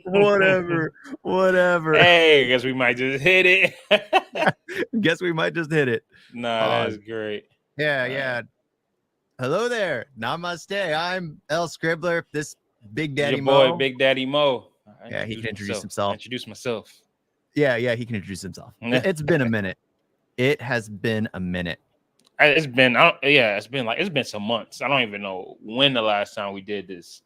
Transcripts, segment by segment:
Whatever. Hey, I guess we might just hit it. Guess we might just hit it. Nah, that's great. Yeah. Hello there. Namaste. I'm El Scribbler. This Big This is Daddy your boy, Mo. Big Daddy Mo. I Yeah, he can introduce myself. himself. Introduce myself. Yeah, he can introduce himself. It's been a minute. It has been a minute. It's been, it's been some months. I don't even know when the last time we did this.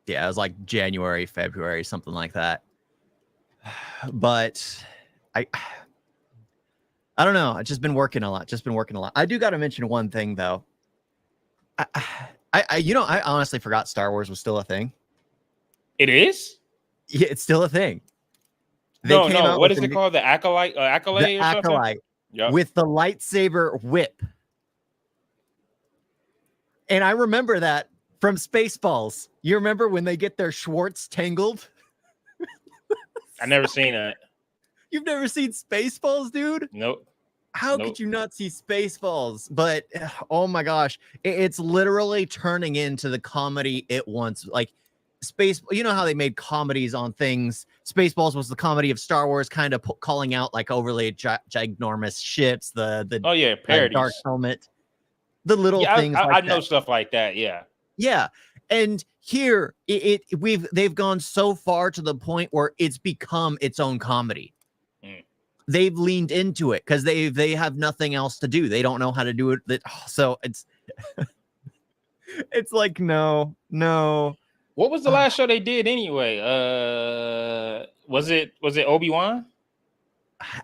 Yeah, it was like January, February, something like that. But I don't know. I've just been working a lot. I do got to mention one thing though. I honestly forgot Star Wars was still a thing. It is? Yeah, it's still a thing. No. What is it called? The Acolyte? Accolade the or something? Acolyte. Yep. With the lightsaber whip. And I remember that from Spaceballs. You remember when they get their Schwartz tangled? I never seen that. You've never seen Spaceballs, dude? Nope. How could you not see Spaceballs? But oh my gosh, it's literally turning into the comedy it once. Like you know how they made comedies on things. Spaceballs was the comedy of Star Wars, kind of calling out like overly ginormous ships. The parodies. Dark Helmet, the little things. I know stuff like that. Yeah. And here they've gone so far to the point where it's become its own comedy. They've leaned into it because they have nothing else to do. They don't know how to do it. So it's it's like no. What was the last show they did anyway? Was it Obi-Wan?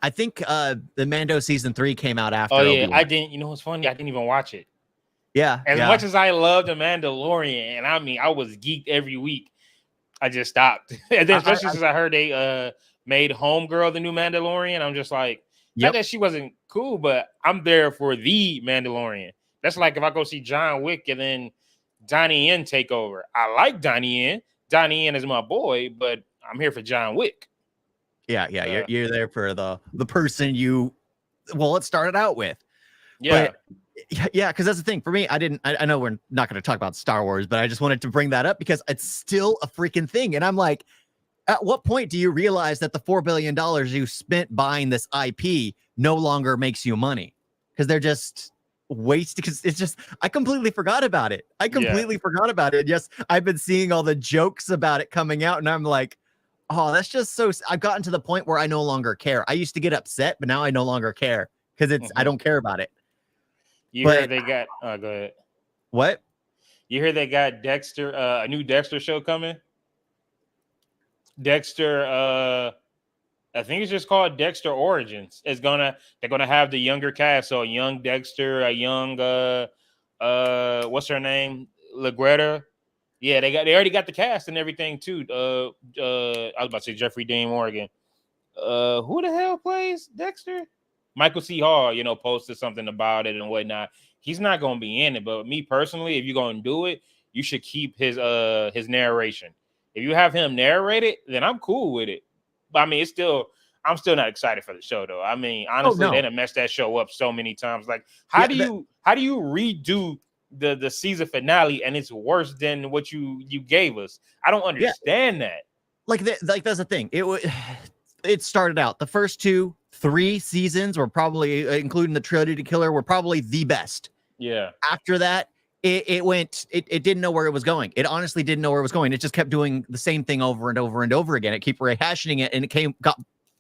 I think the Mando season 3 came out after. Oh yeah, Obi-Wan. I didn't. You know what's funny? I didn't even watch it. Yeah. As much as I love the Mandalorian, and I mean I was geeked every week, I just stopped. And then especially since I heard they made Homegirl the new Mandalorian, I'm just like, not that she wasn't cool, but I'm there for the Mandalorian. That's like if I go see John Wick and then Donnie Yen take over. I like Donnie Yen. Donnie Yen is my boy, but I'm here for John Wick. Yeah. You're there for the person it started out with. Yeah. But, yeah, because that's the thing for me. I know we're not going to talk about Star Wars, but I just wanted to bring that up because it's still a freaking thing. And I'm like, at what point do you realize that the $4 billion you spent buying this IP no longer makes you money? Because they're just wasted. Because it's just, I completely forgot about it. Forgot about it. Yes, I've been seeing all the jokes about it coming out, and I'm like, oh, that's just so. I've gotten to the point where I no longer care. I used to get upset, but now I no longer care because it's I don't care about it. You hear they got? Go ahead. What? You hear they got Dexter? A new Dexter show coming. Dexter. I think it's just called Dexter Origins. They're gonna have the younger cast, so a young Dexter, a young what's her name, LaGuerta. Yeah, they already got the cast and everything too. I was about to say Jeffrey Dean Morgan. Who the hell plays Dexter? Michael C. Hall, posted something about it and whatnot. He's not going to be in it, but me personally, if you're going to do it, you should keep his narration. If you have him narrate it, then I'm cool with it. But I mean, I'm still not excited for the show though. I mean, honestly, they done messed that show up so many times. Like, how do you redo the season finale and it's worse than what you gave us? I don't understand that. Like that's the thing. It started out the first 2-3 seasons were probably, including the Trilogy Killer, were probably the best. Yeah. After that, it went. It didn't know where it was going. It honestly didn't know where it was going. It just kept doing the same thing over and over and over again. It kept rehashing it, and it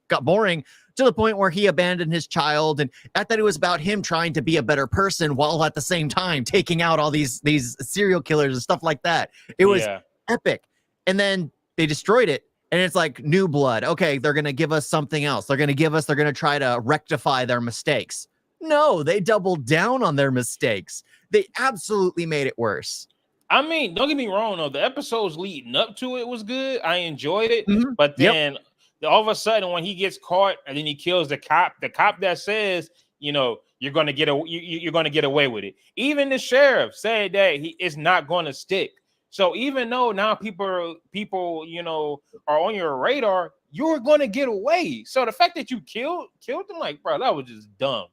got boring to the point where he abandoned his child. And I thought it was about him trying to be a better person while at the same time taking out all these serial killers and stuff like that. It was epic. And then they destroyed it. And it's like New Blood. Okay, they're going to give us something else. They're going to try to rectify their mistakes. No, they doubled down on their mistakes. They absolutely made it worse. I mean, don't get me wrong, though. The episodes leading up to it was good. I enjoyed it. Mm-hmm. But then all of a sudden, when he gets caught and then he kills the cop that says, you're going to get away with it. Even the sheriff said that it's not going to stick. So even though now people are on your radar, you're gonna get away. So the fact that you killed them, like, bro, that was just dumb.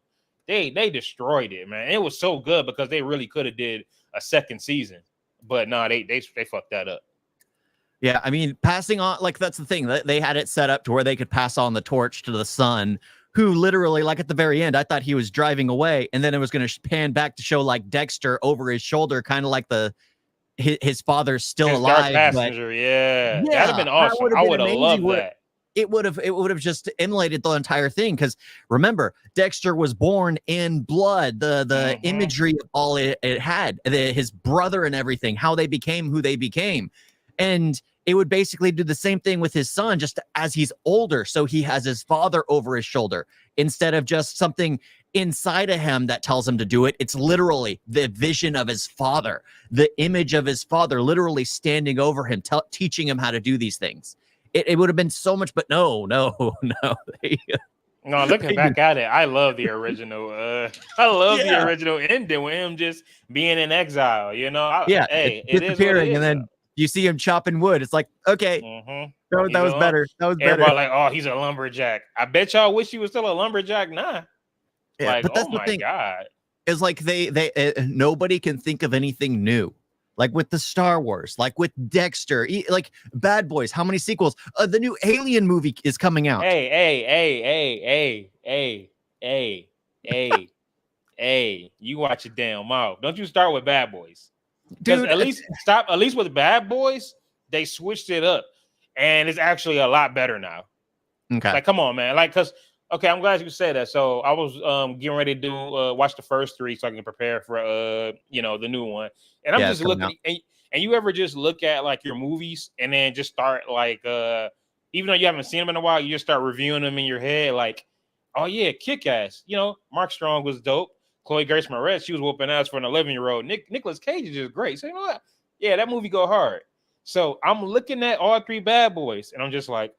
They destroyed it, man. It was so good because they really could have did a second season, but no, they fucked that up. Yeah, I mean, passing on, like, that's the thing. They had it set up to where they could pass on the torch to the son, who literally, like, at the very end, I thought he was driving away, and then it was going to pan back to show, like, Dexter over his shoulder, kind of like his father's still His dark alive. But passenger, yeah, that'd have yeah, been that awesome. would have I been would have amazing. loved that. It would have just emulated the entire thing. Because remember, Dexter was born in blood. The imagery of all it had, his brother and everything, how they became who they became, and it would basically do the same thing with his son, just as he's older. So he has his father over his shoulder instead of just something inside of him that tells him to do it. It's literally the vision of his father, the image of his father, literally standing over him, teaching him how to do these things. It would have been so much, but no. No, looking back at it, I love the original. I love the original ending with him just being in exile. You know, hey, it is disappearing, and then you see him chopping wood. It's like, okay, that was better. That was better. Everybody like, oh, he's a lumberjack. I bet y'all wish he was still a lumberjack. Nah, yeah, like, but that's oh the my thing. god, is like they nobody can think of anything new. Like with the Star Wars, like with Dexter, like Bad Boys. How many sequels? The new Alien movie is coming out. Hey, you watch your damn mouth. Don't you start with Bad Boys. Dude, at least with Bad Boys, they switched it up. And it's actually a lot better now. Okay. Like, come on, man. Like, because, okay, I'm glad you said that. So I was getting ready to do watch the first three so I can prepare for, the new one. And I'm just looking, and you ever just look at, like, your movies and then just start, like, even though you haven't seen them in a while, you just start reviewing them in your head, like, oh, yeah, Kick-Ass. You know, Mark Strong was dope. Chloe Grace Moretz, she was whooping ass for an 11-year-old. Nicolas Cage is just great. So, you know what? Yeah, that movie go hard. So I'm looking at all three Bad Boys, and I'm just like,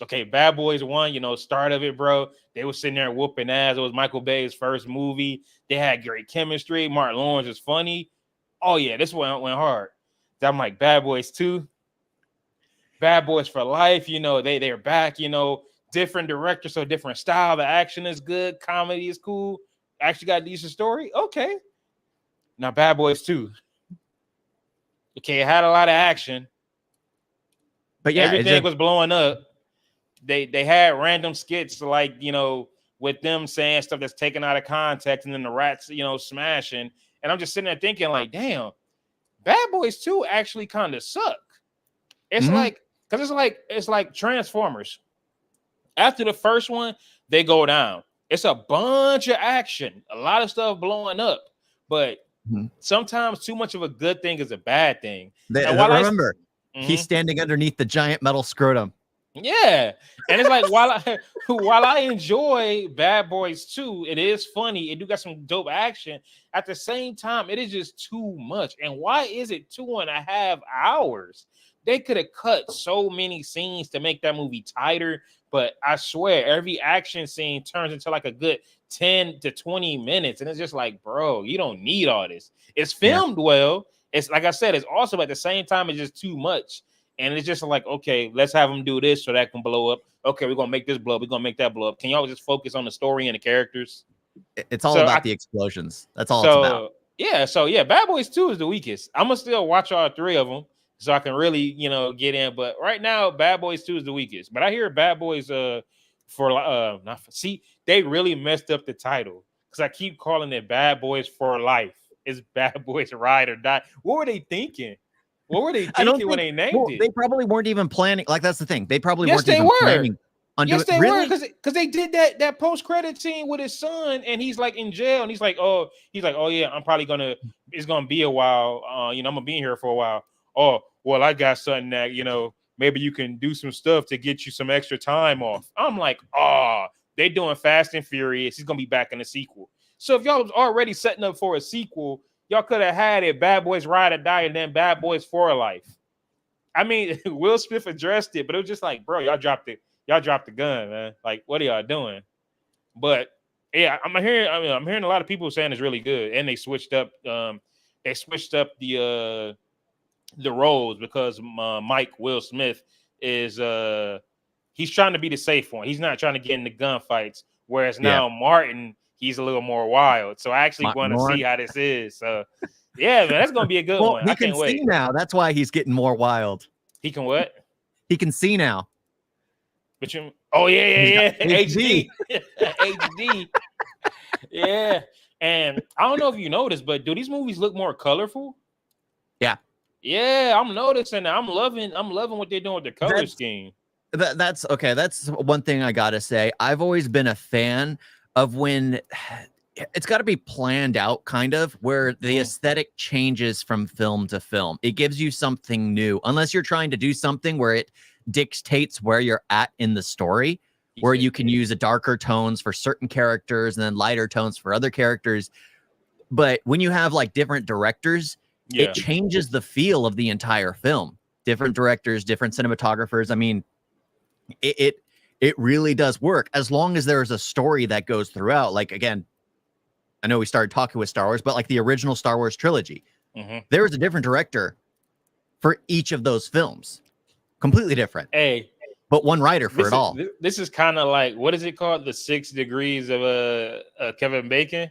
okay, Bad Boys 1, start of it, bro. They were sitting there whooping ass. It was Michael Bay's first movie. They had great chemistry. Martin Lawrence is funny. Oh, yeah, this one went hard. So I'm like, Bad Boys 2, Bad Boys for Life. They're back, different director, so different style. The action is good. Comedy is cool. Actually got a decent story. Okay. Now, Bad Boys 2. Okay, it had a lot of action, but yeah, everything was blowing up. They had random skits like, with them saying stuff that's taken out of context, and then the rats, smashing. And I'm just sitting there thinking, like, damn, Bad Boys 2 actually kind of suck. It's like, because it's like Transformers. After the first one, they go down. It's a bunch of action, a lot of stuff blowing up, but sometimes too much of a good thing is a bad thing. Remember, he's standing underneath the giant metal scrotum. Yeah, and it's like while I enjoy Bad Boys 2, it is funny. It do got some dope action. At the same time, it is just too much. And why is it 2.5 hours? They could have cut so many scenes to make that movie tighter. But I swear, every action scene turns into like a good 10 to 20 minutes. And it's just like, bro, you don't need all this. It's filmed well. It's like I said, it's awesome. At the same time, it's just too much. And it's just like, okay, let's have them do this so that can blow up. Okay, we're going to make this blow up. We're going to make that blow up. Can y'all just focus on the story and the characters? It's all about the explosions. That's all it's about. Yeah, Bad Boys 2 is the weakest. I'm going to still watch all three of them so I can really, get in. But right now, Bad Boys 2 is the weakest. But I hear Bad Boys they really messed up the title because I keep calling it Bad Boys for Life. It's Bad Boys Ride or Die. What were they thinking? What were they thinking when they named it? They probably weren't even planning. Like, that's the thing. They probably weren't even planning on doing it. Yes, they were, because they did that post-credit scene with his son, and he's like in jail, and he's like, oh yeah, I'm probably it's gonna be a while. I'm gonna be here for a while. Oh, well, I got something that, maybe you can do some stuff to get you some extra time off. I'm like, they doing Fast and Furious. He's gonna be back in the sequel. So if y'all was already setting up for a sequel, y'all could have had it Bad Boys Ride or Die and then Bad Boys for Life. I mean, Will Smith addressed it, but it was just like, bro, y'all dropped the gun, man. Like, what are y'all doing? But yeah, I'm hearing a lot of people saying it's really good, and they switched up. They switched up the roles because Will Smith is he's trying to be the safe one. He's not trying to get into gunfights. Whereas now Martin, he's a little more wild. So I actually want to see how this is. So yeah, man, that's gonna be a good one. I can't wait. See now. That's why he's getting more wild. He can what? He can see now. But you, oh yeah, HD. HD. Yeah. And I don't know if you noticed, but do these movies look more colorful? Yeah. Yeah, I'm noticing that. I'm loving what they're doing with the color scheme. That's okay. That's one thing I gotta say. I've always been a fan of when it's got to be planned out, kind of, where the aesthetic changes from film to film. It gives you something new, unless you're trying to do something where it dictates where you're at in the story, where you can use a darker tones for certain characters and then lighter tones for other characters. But when you have like different directors, it changes the feel of the entire film. Different directors, different cinematographers. I mean, it really does work as long as there is a story that goes throughout. Like, again, I know we started talking with Star Wars, but like the original Star Wars trilogy, there was a different director for each of those films. Completely different. Hey, but one writer for it all. This is kind of like, what is it called? The 6 degrees of Kevin Bacon?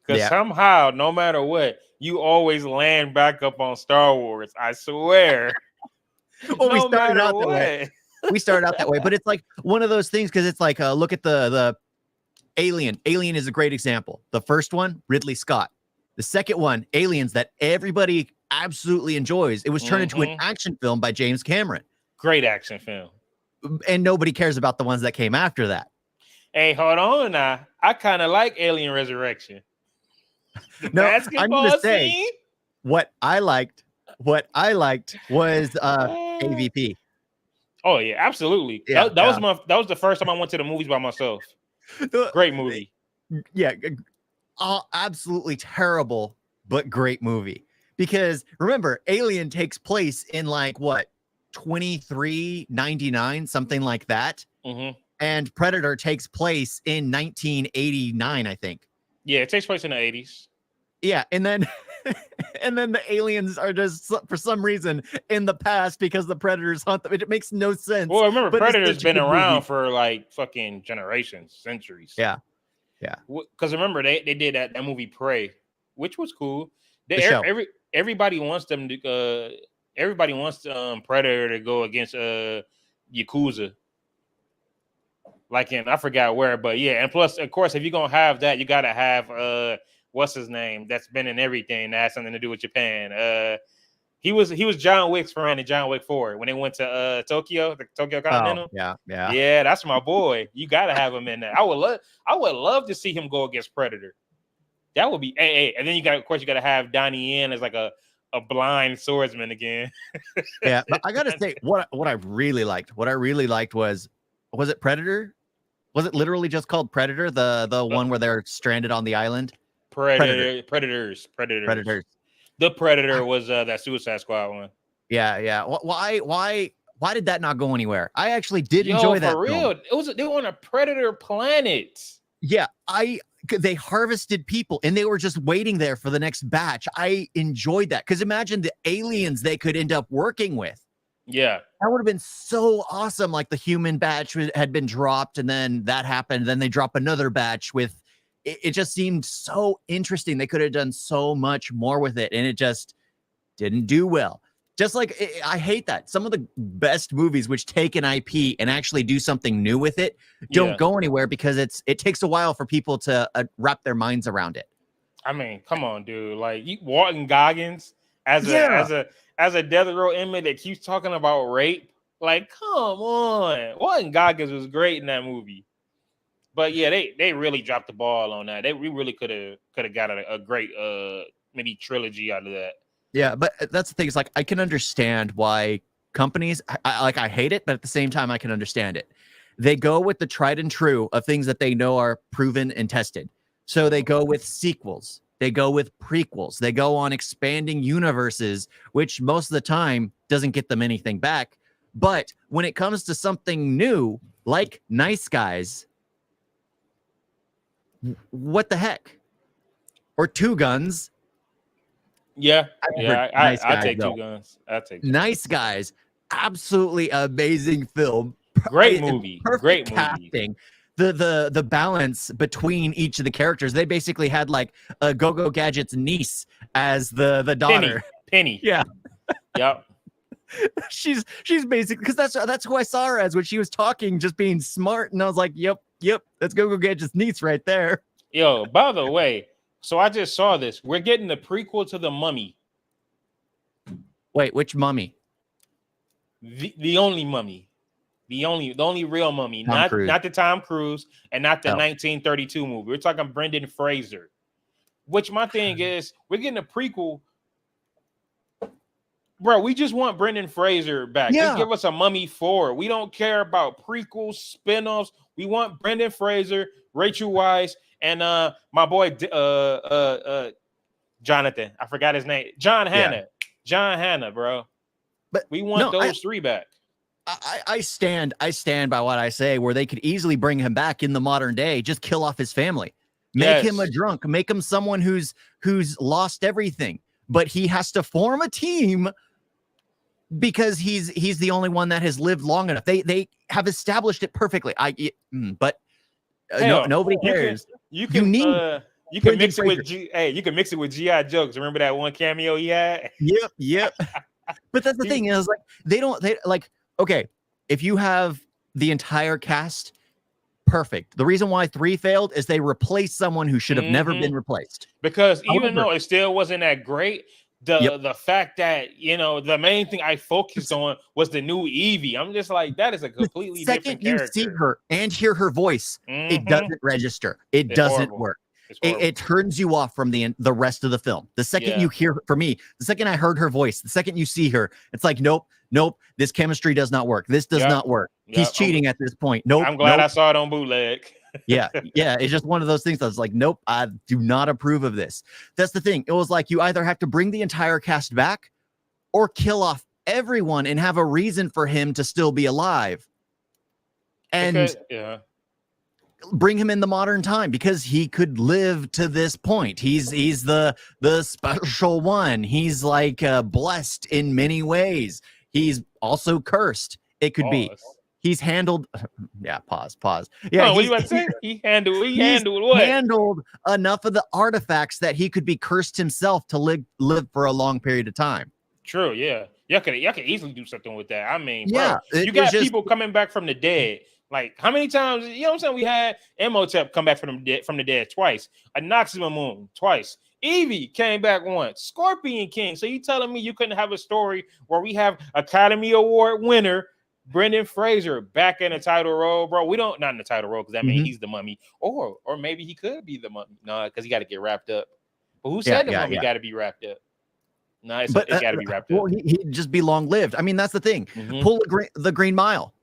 Because somehow, no matter what, you always land back up on Star Wars. I swear. Well, we started out that way. We started out that way, but it's like one of those things, because it's like, look at the Alien. Alien is a great example. The first one, Ridley Scott. The second one, Aliens, that everybody absolutely enjoys. It was turned into an action film by James Cameron. Great action film. And nobody cares about the ones that came after that. Hey, hold on now. I kind of like Alien Resurrection. No, I'm going to say what I liked was AVP. Oh yeah, absolutely. Yeah, that was the first time I went to the movies by myself. Great movie. Yeah, absolutely terrible, but great movie. Because remember, Alien takes place in like what, 2399, something like that. And Predator takes place in 1989, I think. Yeah, it takes place in the 80s. Yeah, and then and then the aliens are just for some reason in the past because the Predators hunt them. It makes no sense. Well, remember, Predator's been around for like fucking generations, centuries. Yeah. Because remember, they did that movie Prey, which was cool. Everybody wants them to everybody wants Predator to go against Yakuza. Like I forgot where, but yeah, and plus, of course, if you're gonna have that, you gotta have what's his name? That's been in everything that has something to do with Japan. He was John Wick's friend in John Wick 4 when they went to Tokyo, the Tokyo Continental. Oh, yeah. Yeah, that's my boy. You gotta have him in there. I would love to see him go against Predator. That would be and then you gotta have Donnie Yen as like a blind swordsman again. Yeah, but I gotta say, what I really liked was it Predator? Was it literally just called Predator? The one where they're stranded on the island? Predators. The Predator was that Suicide Squad one. Yeah. Why did that not go anywhere? I actually did enjoy that. For real, they were on a Predator planet. Yeah, they harvested people and they were just waiting there for the next batch. I enjoyed that because imagine the aliens they could end up working with. Yeah, that would have been so awesome. Like the human batch had been dropped and then that happened. Then they drop another batch with it just seemed so interesting. They could have done so much more with it and it just didn't do well. Just like I hate that some of the best movies which take an IP and actually do something new with it don't go anywhere because it takes a while for people to wrap their minds around it. I mean, come on, dude. Like Walton Goggins as a death row inmate that keeps talking about rape. Like, come on. Walton Goggins was great in that movie. But yeah, they really dropped the ball on that. We really could have got a great mini trilogy out of that. Yeah, but that's the thing. Is like I can understand why companies I hate it, but at the same time I can understand it. They go with the tried and true of things that they know are proven and tested. So they go with sequels. They go with prequels. They go on expanding universes, which most of the time doesn't get them anything back. But when it comes to something new, like Nice Guys, what the heck? Or Two Guns. Yeah, I take Two Guns. Nice Guys, absolutely amazing film. Great movie. Great casting. The balance between each of the characters. They basically had like a Go-Go Gadget's niece as the daughter. Penny. Yeah. Yep. she's basically, because that's who I saw her as when she was talking, just being smart, and I was like, yep, let's go get just Neats right there. Yo, by the way, so I just saw this. We're getting the prequel to The Mummy. Wait, which mummy? The only mummy. The only real mummy. Tom Cruise. Not the Tom Cruise and not the Oh. 1932 movie. We're talking Brendan Fraser. Which my thing is, we're getting a prequel. Bro, we just want Brendan Fraser back. Yeah. Just give us a Mummy 4. We don't care about prequels, spin-offs. We want Brendan Fraser, Rachel Weisz, and my boy Jonathan. I forgot his name. John Hannah. Yeah. John Hannah, bro. But we want no, those three back. I stand by what I say, where they could easily bring him back in the modern day, just kill off his family. Make him a drunk, make him someone who's lost everything, but he has to form a team because he's the only one that has lived long enough. They have established it perfectly. Nobody cares. You can mix it with you can mix it with G.I. Jokes. Remember that one cameo he had? Yep. But that's the thing is, like, they okay, if you have the entire cast, perfect. The reason why 3 failed is they replaced someone who should have never been replaced. Because even though it still wasn't that great, the fact that, the main thing I focused on was the new Evie. I'm just like, that is a completely different character. Second you see her and hear her voice, it doesn't register. It's doesn't work. It turns you off from the rest of the film. The second you hear, for me, the second I heard her voice, the second you see her, it's like, nope, this chemistry does not work. This does not work. He's cheating at this point. Nope. I'm glad I saw it on bootleg. yeah. It's just one of those things. I was like, nope, I do not approve of this. That's the thing. It was like, you either have to bring the entire cast back or kill off everyone and have a reason for him to still be alive. And bring him in the modern time, because he could live to this point. He's the special one. He's like blessed in many ways. He's also cursed. It could be. He's handled. Yeah. Pause. Yeah. What are you about to say? He handled what? Handled enough of the artifacts that he could be cursed himself to live for a long period of time. True. Yeah. Y'all could easily do something with that. I mean, yeah, bro, you got people coming back from the dead. Like, how many times, you know what I'm saying? We had Imhotep come back from the dead twice. Anaxima Moon twice. Evie came back once. Scorpion King. So you telling me you couldn't have a story where we have Academy Award winner Brendan Fraser back in the title role, bro? We don't, not in the title role, because that means he's the mummy. Or maybe he could be the mummy. No, because he got to get wrapped up. But who said the mummy got to be wrapped up? No, it's got to be wrapped up. Well, he'd just be long-lived. I mean, that's the thing. Pull the Green Mile.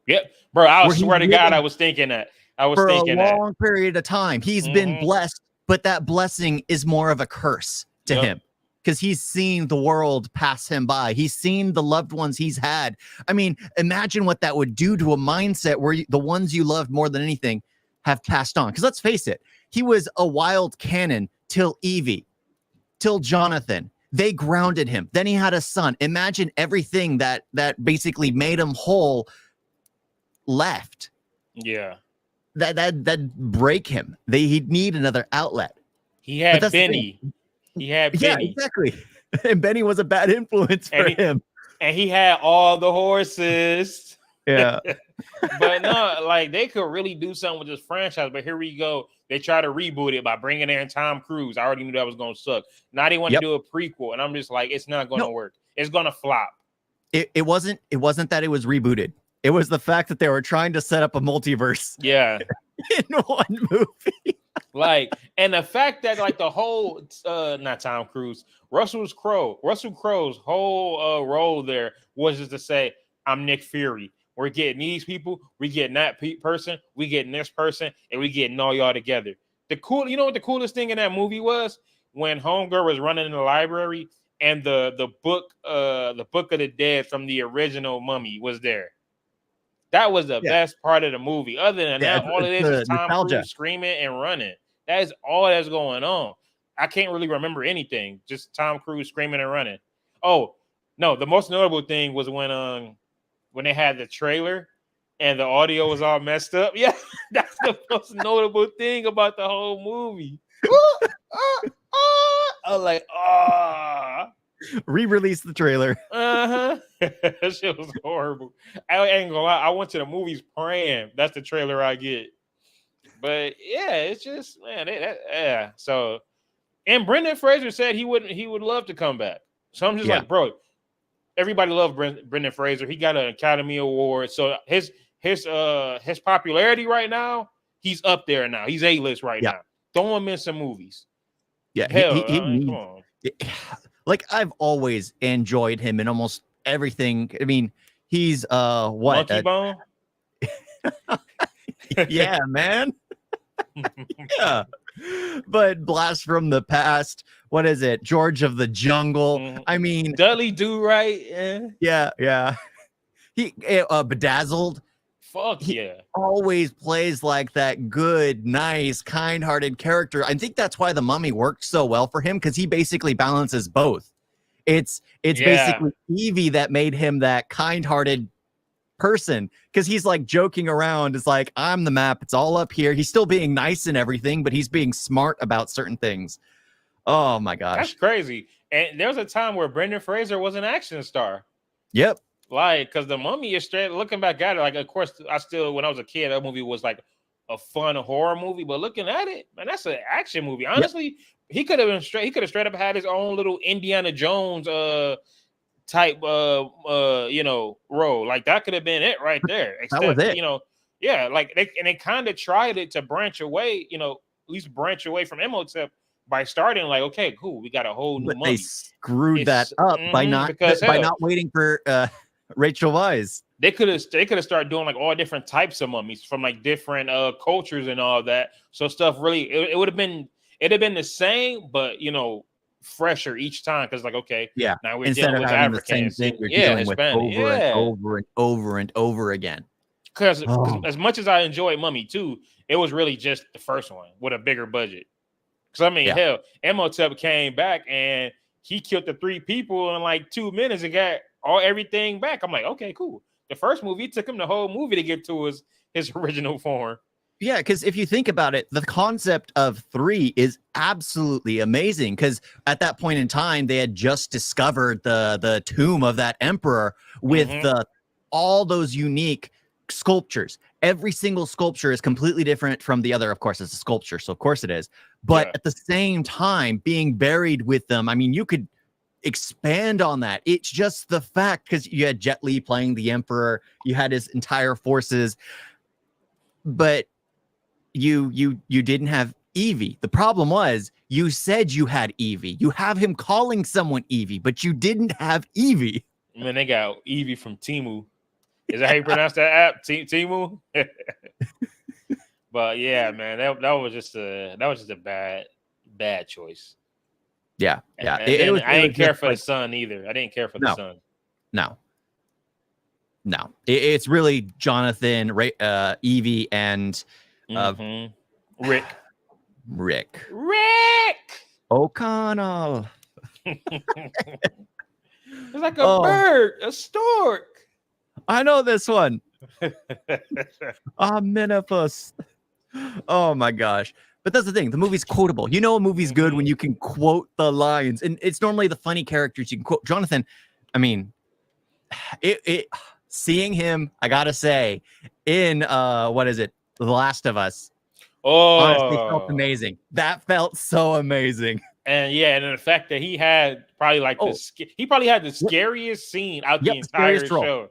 Yep, bro. I swear to God, I was thinking that. For a long period of time, he's been blessed, but that blessing is more of a curse to him, because he's seen the world pass him by. He's seen the loved ones he's had. I mean, imagine what that would do to a mindset where the ones you loved more than anything have passed on. Because let's face it, he was a wild cannon till Evie, till Jonathan. They grounded him. Then he had a son. Imagine everything that basically made him whole left. Yeah. That break him. He'd need another outlet. He had Benny. Yeah, exactly. And Benny was a bad influence for him. And he had all the horses. Yeah. But no, like, they could really do something with this franchise. But here we go. They try to reboot it by bringing in Tom Cruise. I already knew that was going to suck. Now they want to do a prequel. And I'm just like, it's not going to work. It's going to flop. It wasn't that it was rebooted. It was the fact that they were trying to set up a multiverse. Yeah. In one movie. Like, and the fact that, like, the whole not Tom Cruise, Russell Crowe's whole role there was just to say, I'm Nick Fury. We're getting these people, we getting that person, we getting this person, and we getting all y'all together. You know what the coolest thing in that movie was? When Homegirl was running in the library and the book of the dead from the original Mummy was there. That was the best part of the movie. Other than that, all it is Tom Cruise screaming and running. That is all that's going on. I can't really remember anything. Just Tom Cruise screaming and running. Oh, no, the most notable thing was when they had the trailer and the audio was all messed up. Yeah, that's the most notable thing about the whole movie. I was like, Re-release the trailer. Uh-huh. That shit was horrible. I ain't gonna lie. I went to the movies praying that's the trailer I get. But yeah, it's just man, yeah. So and Brendan Fraser said he would love to come back. So I'm just Yeah. like, bro, everybody loved Brendan Fraser. He got an Academy Award. So his popularity right now, he's up there now. He's A-list right Yeah. now. Throw him in some movies. Yeah, Hell, he I mean, come needs- on. like I've always enjoyed him in almost everything. I mean, he's what? Monkey Bone? Yeah, man. Yeah. But Blast from the Past, what is it? George of the Jungle. Mhm. I mean, Dudley Do Right. yeah. He Bedazzled. Fuck He- yeah. Always plays like that good, nice, kind-hearted character. I think that's why The Mummy worked so well for him, because he basically balances both. It's Yeah. basically Evie that made him that kind-hearted person, because he's like joking around. It's like, I'm the map, it's all up here. He's still being nice and everything, but he's being smart about certain things. Oh my That's gosh. crazy. And there was a time where Brendan Fraser was an action star. Yep. Like, because The Mummy is straight, looking back at it, like, of course, I still, when I was a kid, that movie was like a fun horror movie. But looking at it, man, that's an action movie. Honestly, he could have straight up had his own little Indiana Jones type role. Like that could have been it right there. That was it. Yeah, like they kind of tried it to branch away, at least branch away from Imhotep by starting like, okay, cool, we got a whole new But mummy. they screwed It's- that up by because hell, not waiting for Rachel Weisz. they could have started doing like all different types of mummies from like different cultures and all that. So stuff really it would have been the same, but fresher each time, because like, okay, Yeah. now we're Instead dealing of with having the Africans, same thing you're yeah, dealing with Hispanic, over yeah. and over and over and over again. Because Oh. as much as I enjoyed Mummy 2, it was really just the first one with a bigger budget. Because I mean, Yeah. hell, Imhotep came back and he killed the 3 people in like 2 minutes and got everything back. I'm like, okay, cool. The first movie, it took him the whole movie to get to his original form. Yeah, because if you think about it, the concept of 3 is absolutely amazing. Because at that point in time, they had just discovered the tomb of that emperor with Mhm. all those unique sculptures. Every single sculpture is completely different from the other. Of course, it's a sculpture, so of course it is. But Yeah. at the same time, being buried with them, I mean, you could expand on that. It's just the fact, because you had Jet Li playing the emperor, you had his entire forces, but you didn't have Evie. The problem was you said you had Evie. You have him calling someone Evie, but you didn't have Evie. Man, they got Evie from Temu. Is that how you pronounce that app? Temu? But yeah, man, that was just a bad choice. Yeah. And It then was, I it didn't was care just for like, the son either. I didn't care for the No. son. No. It's really Jonathan, Evie, and Mhm. Rick. Rick O'Connell. It's like a Oh. bird, a stork. I know this one. Omnibus. Oh my gosh. But that's the thing. The movie's quotable. You know a movie's good when you can quote the lines. And it's normally the funny characters you can quote. Jonathan, I mean, seeing him, I gotta say, in what is it? The Last of Us. Honestly felt amazing. That felt so amazing. And yeah, and the fact that he had probably like he probably had the scariest scene out the entire scariest role. show.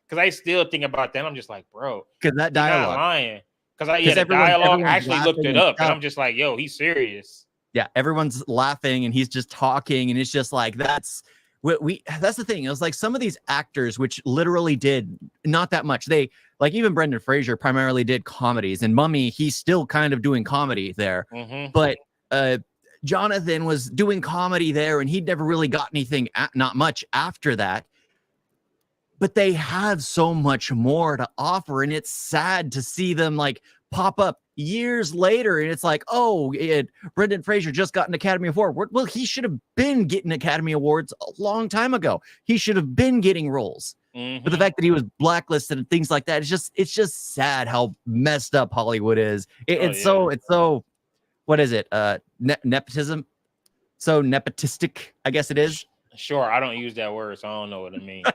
Because I still think about that. I'm just like, bro, Because that you're not dialogue. lying. Because the everyone's dialogue, I actually looked laughing it and up, and stuff. I'm just like, yo, he's serious. Yeah, everyone's laughing and he's just talking, and it's just like that's the thing. It was like some of these actors, which literally did not that much. They like even Brendan Fraser primarily did comedies, and Mummy, he's still kind of doing comedy there. Mhm. But Jonathan was doing comedy there, and he'd never really got anything, not much after that. But they have so much more to offer, and it's sad to see them like pop up years later, and it's like, oh, Brendan Fraser just got an Academy Award. Well, he should have been getting Academy Awards a long time ago. He should have been getting roles. Mhm. But the fact that he was blacklisted and things like that, it's just sad how messed up Hollywood is. It's so what is it? Nepotism. So nepotistic, I guess it is. Sure, I don't use that word, so I don't know what it means.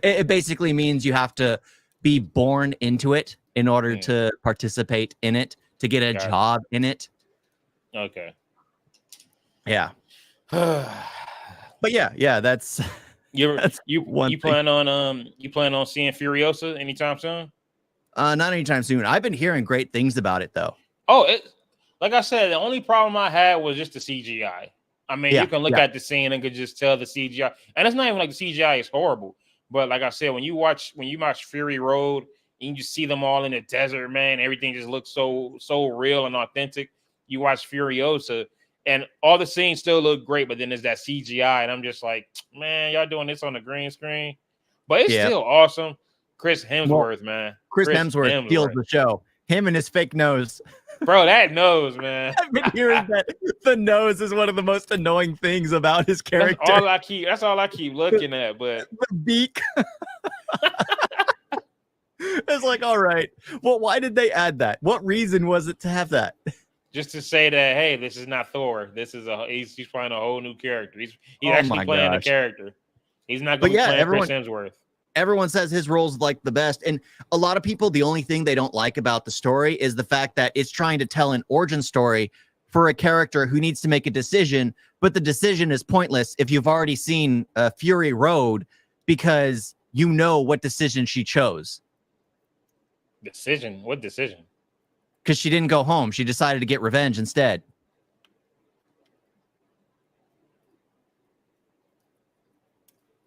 It basically means you have to be born into it in order to participate in it, to get a job in it. Okay. Yeah. But yeah, that's you one plan on seeing Furiosa anytime soon? Not anytime soon. I've been hearing great things about it though. Oh, like I said, the only problem I had was just the CGI. I mean, you can look at the scene and could just tell the CGI, and it's not even like the CGI is horrible. But like I said, when you watch Fury Road and you just see them all in the desert, man, everything just looks so real and authentic. You watch Furiosa, and all the scenes still look great, but then there's that CGI, and I'm just like, man, y'all doing this on the green screen, but it's still awesome. Chris Hemsworth, man. Chris Hemsworth steals the show. Him and his fake nose. Bro, that nose, man. I've been hearing that the nose is one of the most annoying things about his character. That's all I keep looking at, but the beak. It's like, all right. Well, why did they add that? What reason was it to have that? Just to say that, hey, this is not Thor. This is he's playing a whole new character. He's actually playing a character. He's not going to be playing Chris Hemsworth. Everyone says his role's like the best. And a lot of people, the only thing they don't like about the story is the fact that it's trying to tell an origin story for a character who needs to make a decision, but the decision is pointless if you've already seen Fury Road, because you know what decision she chose. Decision? What decision? Because she didn't go home. She decided to get revenge instead.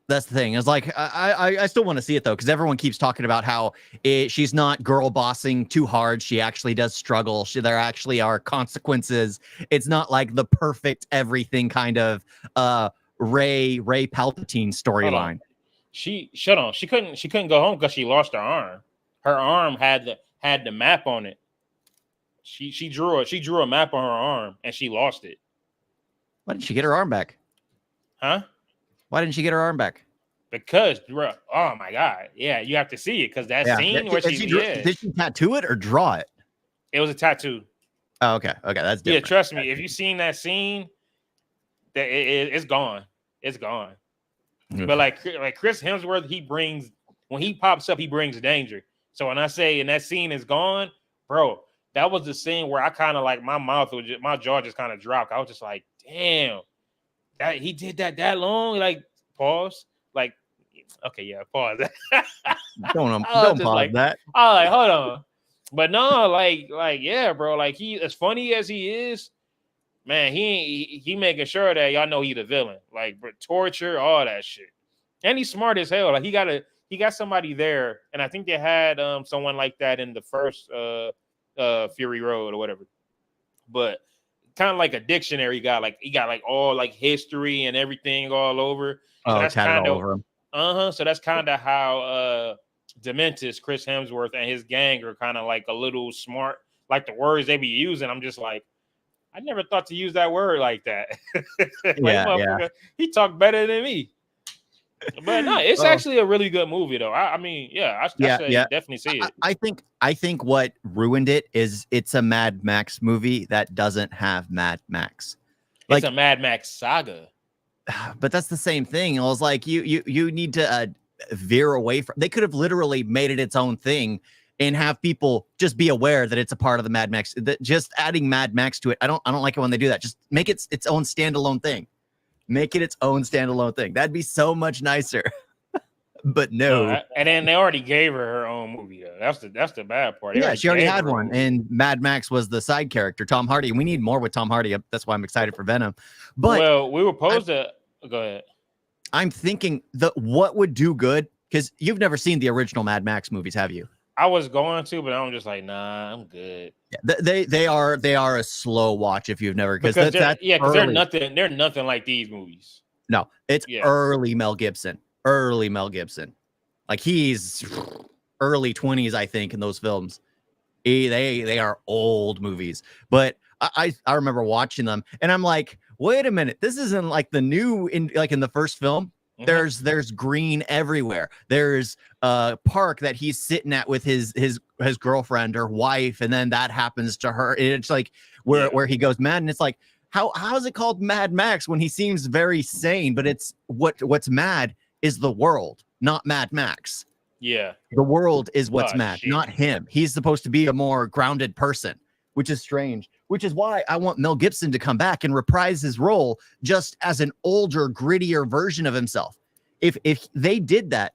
That's the thing. It's like, I still want to see it though, because everyone keeps talking about how she's not girl bossing too hard. She actually does struggle. There actually are consequences. It's not like the perfect everything kind of Ray Palpatine storyline. She couldn't go home because she lost her arm. Her arm had the map on it. She drew a map on her arm and she lost it. Why didn't she get her arm back? Huh? Why didn't she get her arm back? Because, bro, oh my God. Yeah, you have to see it because that scene where did she tattoo it or draw it? It was a tattoo. Oh, okay. Okay, that's different. Yeah, trust me. If you've seen that scene, that it's gone. It's gone. Mm-hmm. But like Chris Hemsworth, when he pops up, he brings danger. So when I say and that scene is gone, bro, that was the scene where I kind of like my jaw just kind of dropped. I was just like, damn. That he did that long, like pause, like okay, yeah, pause. don't pause like, that. I like hold on, but no, like yeah, bro, like he as funny as he is, man, he making sure that y'all know he the villain, like torture, all that shit, and he's smart as hell. Like he got somebody there, and I think they had someone like that in the first Fury Road or whatever, but. Kind of like a dictionary guy, like he got like all like history and everything all over. So that's kind of over him. So that's kind of how Dementis, Chris Hemsworth, and his gang are kind of like a little smart. Like the words they be using, I'm just like, I never thought to use that word like that. Yeah. He talked better than me. But no, it's actually a really good movie, though. I mean, yeah, definitely see it. I think what ruined it is it's a Mad Max movie that doesn't have Mad Max. Like, it's a Mad Max saga. But that's the same thing. It was like you need to veer away from. They could have literally made it its own thing and have people just be aware that it's a part of the Mad Max. That just adding Mad Max to it, I don't like it when they do that. Just make it its own standalone thing. Make it its own standalone thing. That'd be so much nicer. But no. And then they already gave her own movie. That's the bad part. Yeah, she already had one. And Mad Max was the side character, Tom Hardy. We need more with Tom Hardy. That's why I'm excited for Venom. But well, we were posed to go ahead. I'm thinking what would do good, because you've never seen the original Mad Max movies, have you? I was going to, but I'm just like, nah, I'm good. Yeah, they are a slow watch if you've never because they're nothing like these movies. No, it's early Mel Gibson. Like he's early 20s, I think, in those films. They are old movies, but I remember watching them and I'm like, wait a minute, this isn't like the new in the first film. Mm-hmm. There's green everywhere. There's a park that he's sitting at with his girlfriend or wife, and then that happens to her. It's like where he goes mad, and it's like, how is it called Mad Max when he seems very sane? But it's what's mad is the world, not Mad Max. Yeah. The world is what's Oh, mad, shit. not him. He's supposed to be a more grounded person, which is strange. Which is why I want Mel Gibson to come back and reprise his role just as an older, grittier version of himself. If they did that,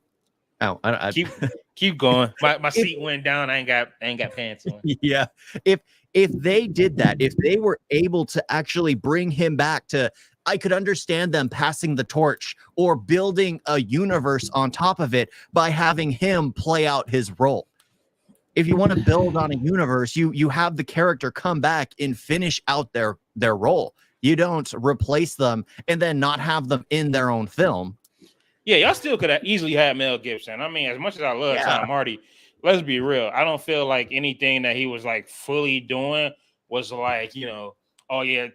Keep going. My seat went down. I ain't got pants on. yeah. If they did that, if they were able to actually bring him back to, I could understand them passing the torch or building a universe on top of it by having him play out his role. If you want to build on a universe, you have the character come back and finish out their role. You don't replace them and then not have them in their own film. Yeah, y'all still could have easily had Mel Gibson. I mean, as much as I love Tom Hardy, let's be real. I don't feel like anything that he was like fully doing was like, oh yeah,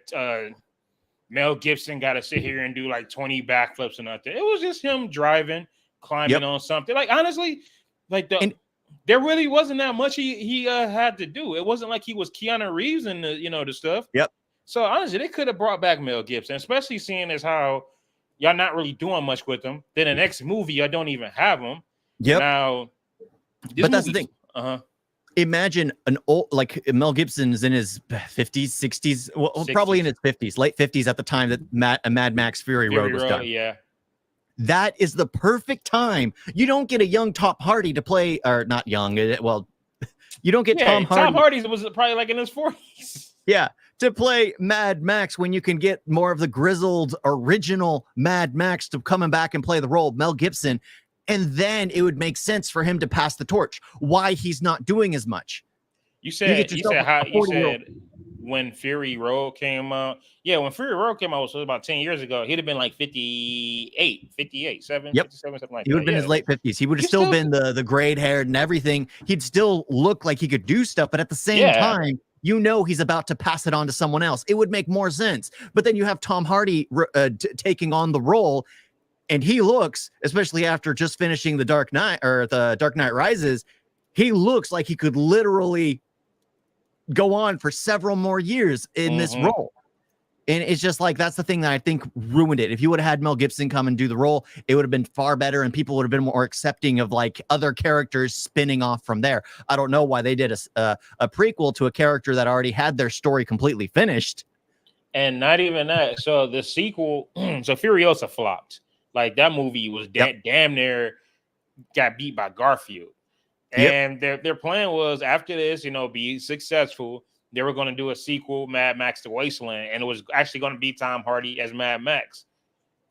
Mel Gibson got to sit here and do like 20 backflips or nothing. It was just him driving, climbing on something. Like honestly, like there really wasn't that much he had to do. It wasn't like he was Keanu Reeves and the stuff. Yep. So honestly, they could have brought back Mel Gibson, especially seeing as how y'all not really doing much with him. Then the next movie, y'all don't even have him. Yep. Now, but that's the thing. Imagine an old, like Mel Gibson's in his 50s, 60s, well, 60s. Probably in his 50s, late 50s at the time that Mad Max Fury Road was done. Yeah. That is the perfect time. You don't get a young Tom Hardy to play, or not young. Well, you don't get Tom Hardy. Tom Hardy was probably like in his 40s. Yeah. To play Mad Max when you can get more of the grizzled original Mad Max to coming back and play the role of Mel Gibson. And then it would make sense for him to pass the torch. Why he's not doing as much. You said when Fury Road came out. Yeah, when Fury Road came out, was about 10 years ago. He'd have been like 58, 57, something like that. He would have been in his late 50s. He would have still been the grayed haired and everything. He'd still look like he could do stuff, but at the same time, he's about to pass it on to someone else. It would make more sense. But then you have Tom Hardy taking on the role, and he looks, especially after just finishing the Dark Knight or the Dark Knight Rises, he looks like he could literally go on for several more years in this role. And it's just like, that's the thing that I think ruined it. If you would have had Mel Gibson come and do the role, it would have been far better and people would have been more accepting of like other characters spinning off from there. I don't know why they did a prequel to a character that already had their story completely finished. And not even that. So the sequel, so Furiosa flopped. Like that movie was damn near got beat by Garfield. And their plan was after this, be successful. They were going to do a sequel, Mad Max: The Wasteland, and it was actually going to be Tom Hardy as Mad Max.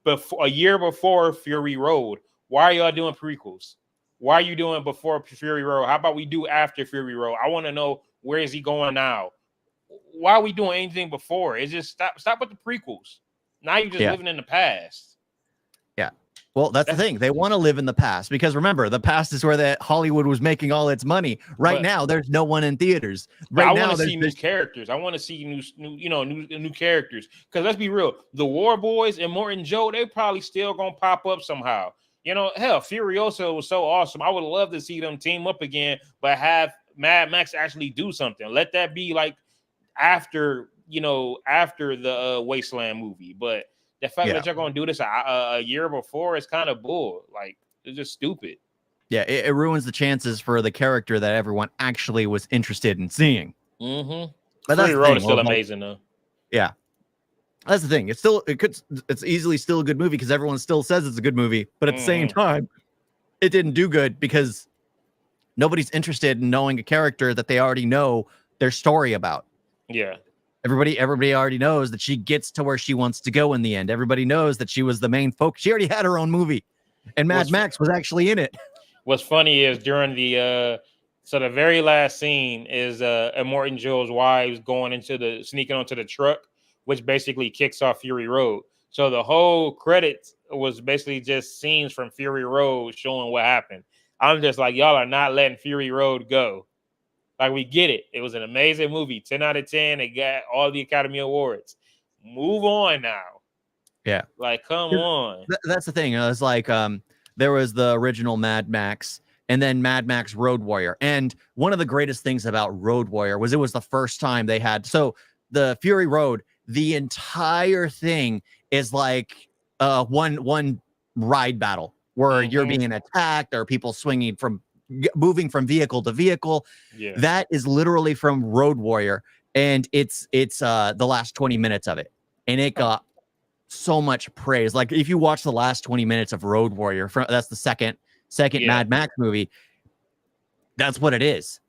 But a year before Fury Road, why are y'all doing prequels? Why are you doing before Fury Road? How about we do after Fury Road? I want to know, where is he going now? Why are we doing anything before? It's just stop with the prequels. Now you're just living in the past. Yeah. Well, that's the thing. They want to live in the past because remember, the past is where Hollywood was making all its money. Right now, there's no one in theaters. Right now, I want to see new characters. I want to see new characters. Because let's be real, the War Boys and Morton Joe, they probably still gonna pop up somehow. Hell, Furiosa was so awesome. I would love to see them team up again, but have Mad Max actually do something. Let that be like after the Wasteland movie, but. The fact that you're going to do this a year before is kind of bull. Like, it's just stupid. Yeah, it ruins the chances for the character that everyone actually was interested in seeing. But that's Road is still amazing, though. Yeah. That's the thing. It's easily still a good movie because everyone still says it's a good movie. But at the same time, it didn't do good because nobody's interested in knowing a character that they already know their story about. Yeah. Everybody already knows that she gets to where she wants to go in the end. Everybody knows that she was the main focus. She already had her own movie, and Mad Max was actually in it. What's funny is during the very last scene is Morton Joe's wives sneaking onto the truck, which basically kicks off Fury Road. So the whole credit was basically just scenes from Fury Road showing what happened. I'm just like, y'all are not letting Fury Road go. Like, we get it. It was an amazing movie. 10 out of 10. It got all the Academy Awards. Move on now. Yeah. Like, come on. That's the thing. It was like there was the original Mad Max and then Mad Max Road Warrior. And one of the greatest things about Road Warrior was it was the first time they had. So the Fury Road the entire thing is like one ride battle where you're being attacked or people swinging from moving from vehicle to vehicle. Yeah. That is literally from Road Warrior, and it's the last 20 minutes of it, and it got so much praise. Like if you watch the last 20 minutes of Road Warrior, that's the second Mad Max movie, that's what it is.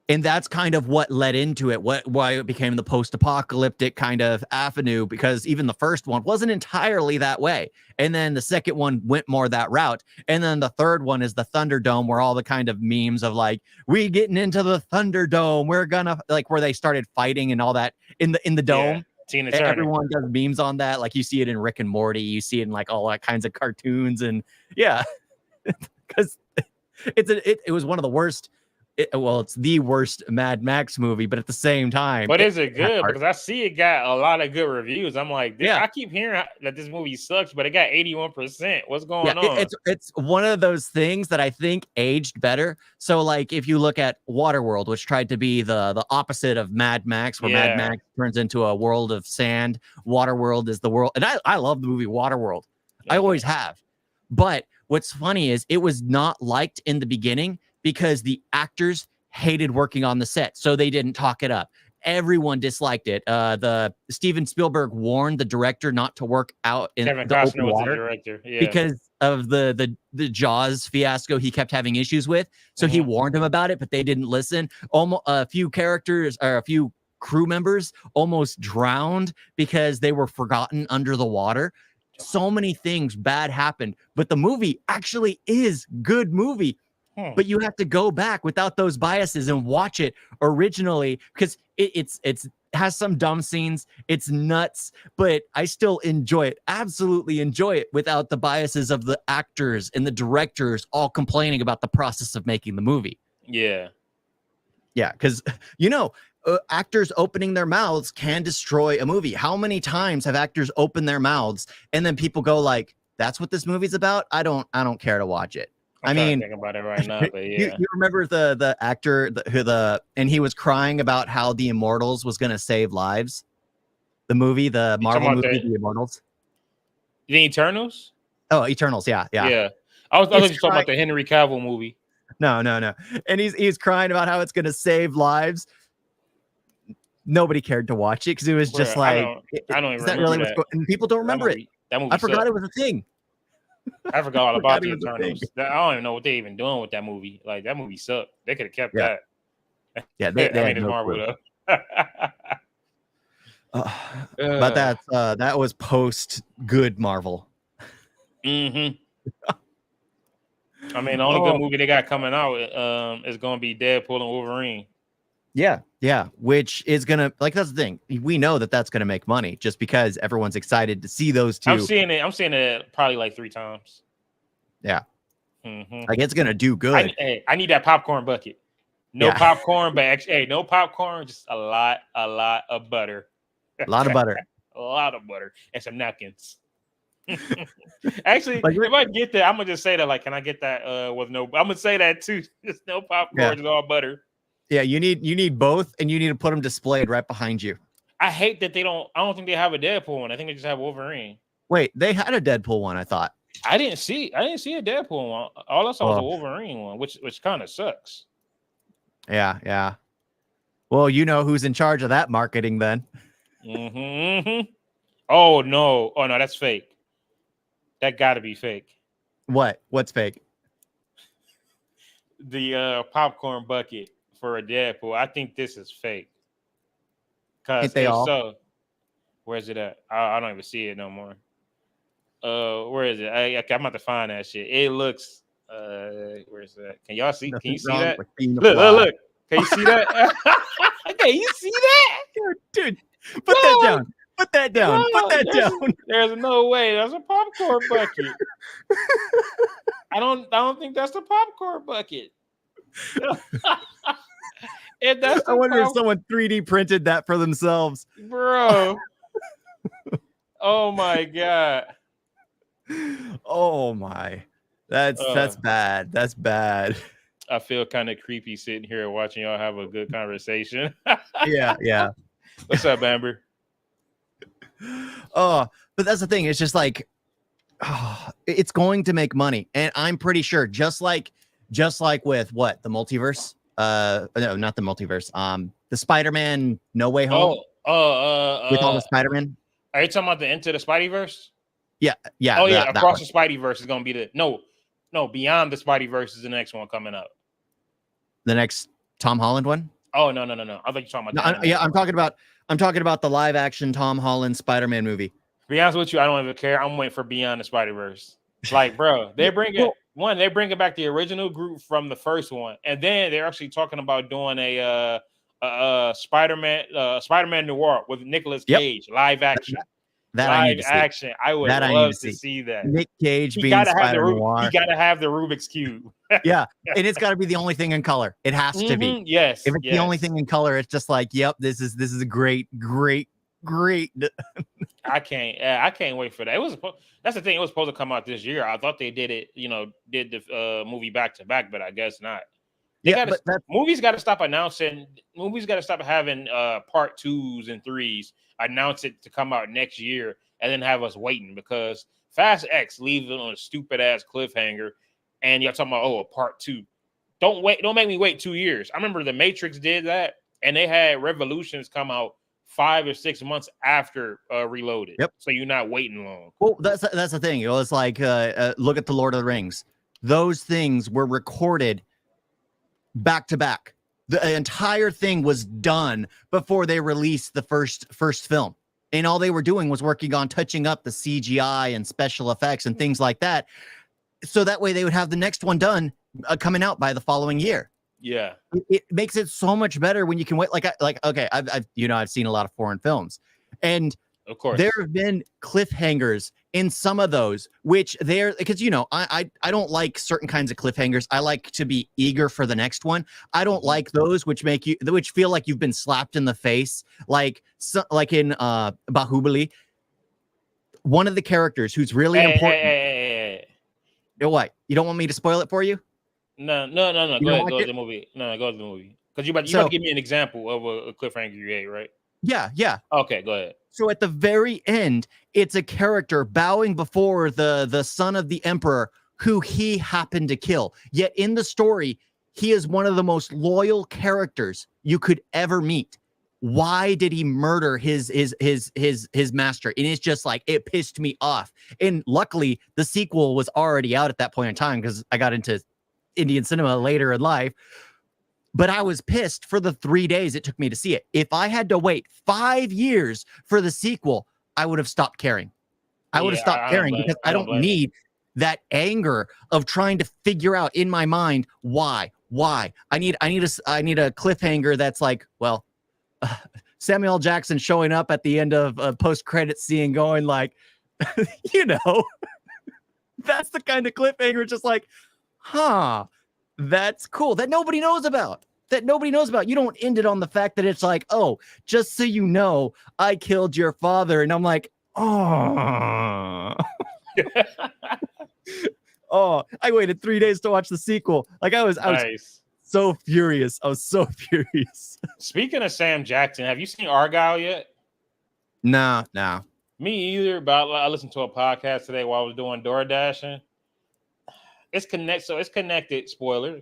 And that's kind of what led into it, why it became the post-apocalyptic kind of avenue, because even the first one wasn't entirely that way. And then the second one went more that route. And then the third one is the Thunderdome, where all the kind of memes of like, we getting into the Thunderdome, we're gonna, like, where they started fighting and all that in the dome. Tina Turner. Everyone does memes on that. Like you see it in Rick and Morty, you see it in like all that kinds of cartoons. And yeah, because it was one of the worst. It's the worst Mad Max movie, but at the same time, but is it good? Because I see it got a lot of good reviews. I'm like, yeah. I keep hearing that this movie sucks, but it got 81%. What's going on? It's one of those things that I think aged better. So, like, if you look at Waterworld, which tried to be the opposite of Mad Max, where Mad Max turns into a world of sand, Waterworld is the world. And I love the movie Waterworld. I always have. But what's funny is it was not liked in the beginning, because the actors hated working on the set, so they didn't talk it up. Everyone disliked it. The Steven Spielberg warned the director not to work out in Kevin the Costner open was water, the director, because of the Jaws fiasco he kept having issues with. So he warned him about it, but they didn't listen. Almost a few characters or a few crew members almost drowned because they were forgotten under the water. So many things bad happened, but the movie actually is good movie. But you have to go back without those biases and watch it originally, because it has some dumb scenes. It's nuts, but I still enjoy it. Absolutely enjoy it without the biases of the actors and the directors all complaining about the process of making the movie. Yeah. Yeah, because, actors opening their mouths can destroy a movie. How many times have actors opened their mouths and then people go like, that's what this movie's about? I don't care to watch it. I'm trying to think about it right now, but yeah. You remember the actor and he was crying about how The Immortals was going to save lives? The movie, the Marvel movie, The Immortals. The Eternals? Oh, Eternals, yeah. I was talking about the Henry Cavill movie. No. And he's crying about how it's going to save lives. Nobody cared to watch it because it was just like, I don't even remember that. And people don't remember it. That movie I forgot it was a thing. I forgot all about the Eternals. I don't even know what they're even doing with that movie. Like, that movie sucked. They could have kept that. Yeah, they it's Marvel though. But that was post good Marvel. I mean, the only good movie they got coming out is going to be Deadpool and Wolverine. Yeah, which is gonna, like, that's the thing. We know that's gonna make money just because everyone's excited to see those two. I'm seeing it probably like 3 times. Yeah, like it's gonna do good. I need that popcorn bucket. No popcorn, but actually, no popcorn, just a lot of butter. A lot of butter. A lot of butter and some napkins. Actually, like, if I get that, I'm gonna just say that. Like, can I get that with no? I'm gonna say that too. Just no popcorn, just all butter. Yeah, you need both, and you need to put them displayed right behind you. I hate that they don't. I don't think they have a Deadpool one. I think they just have Wolverine. Wait, they had a Deadpool one, I thought. I didn't see a Deadpool one. All I saw was a Wolverine one, which kind of sucks. Yeah. Well, you know who's in charge of that marketing then. Oh no, that's fake. That got to be fake. What's fake? The popcorn bucket for a Deadpool. I think this is fake. Cause so, where's it at? I don't even see it no more. Where is it? I'm about to find that shit. It looks. Where's that? Can y'all see? Can you see that? Look. Can you see that? Can you see that? Dude, put that down. Put that down. Put that down. There's no way. That's a popcorn bucket. I don't think that's a popcorn bucket. I wonder if someone 3D printed that for themselves, bro. Oh my god. Oh my. That's bad. That's bad. I feel kind of creepy sitting here watching y'all have a good conversation. Yeah. What's up, Amber? Oh, but that's the thing. It's just like, it's going to make money, and I'm pretty sure, just like with what the multiverse, no, not the multiverse, the Spider-Man No Way Home with all the Spider-Man. Are you talking about the Into the Spideyverse? Yeah, yeah. Oh yeah, that Across one. the Spideyverse is gonna be no, Beyond the Spideyverse is the next one coming up. The next Tom Holland one. Oh no. I thought you were talking about Yeah, I'm talking about the live action Tom Holland Spider-Man movie. To be honest with you, I don't even care. I'm waiting for Beyond the Spider-Verse. Like, bro, they're bringing back the original group from the first one, and then they're actually talking about doing a Spider-Man Noir with Nicolas Cage, live action. That I need to see. I would love to see that. Nick Cage being Spider-Noir. He gotta have the Rubik's Cube. Yeah, and it's got to be the only thing in color. It has to be. Yes. If it's the only thing in color, it's just like, yep, this is a great. I can't wait for that. That's the thing. It was supposed to come out this year. I thought they did it. Did the movie back to back, but I guess not. Movies got to stop announcing. Movies got to stop having part 2s and 3s. Announce it to come out next year, and then have us waiting, because Fast X leaves it on a stupid ass cliffhanger, and you're talking about a part 2. Don't make me wait 2 years. I remember The Matrix did that, and they had Revolutions come out 5 or 6 months after Reloaded. Yep. So you're not waiting long. Well, that's the thing. It was like, look at the Lord of the Rings. Those things were recorded back to back. The entire thing was done before they released the first film. And all they were doing was working on touching up the CGI and special effects and things like that. So that way they would have the next one done coming out by the following year. Yeah. It makes it so much better when you can wait. Okay, I've seen a lot of foreign films, and of course there have been cliffhangers in some of those, which because I don't like certain kinds of cliffhangers. I like to be eager for the next one. I don't like those which feel like you've been slapped in the face, like in Bahubali. One of the characters who's really important. Hey. What? You don't want me to spoil it for you? No. Go ahead. Go to the movie. No, go to the movie. Because you about to give me an example of a cliffhanger you ate, right? Yeah. Okay, go ahead. So at the very end, it's a character bowing before the son of the emperor who he happened to kill. Yet in the story, he is one of the most loyal characters you could ever meet. Why did he murder his master? And it's just like, it pissed me off. And luckily, the sequel was already out at that point in time, because I got into Indian cinema later in life. But I was pissed for the 3 days it took me to see it. If I had to wait 5 years for the sequel, I would have stopped caring. I would have stopped caring, because I don't need that anger of trying to figure out in my mind why. I need a cliffhanger that's like, well, Samuel L. Jackson showing up at the end of a post-credit scene going like, that's the kind of cliffhanger, just like, that's cool, that nobody knows about. You don't end it on the fact that it's like, oh, just so you know, I killed your father. And I'm like, oh. Oh, I waited 3 days to watch the sequel. Like I was so furious. I was so furious. Speaking of Sam Jackson, have you seen Argyle yet? No. Me either, but I listened to a podcast today while I was doing door dashing. It's connected. Spoiler.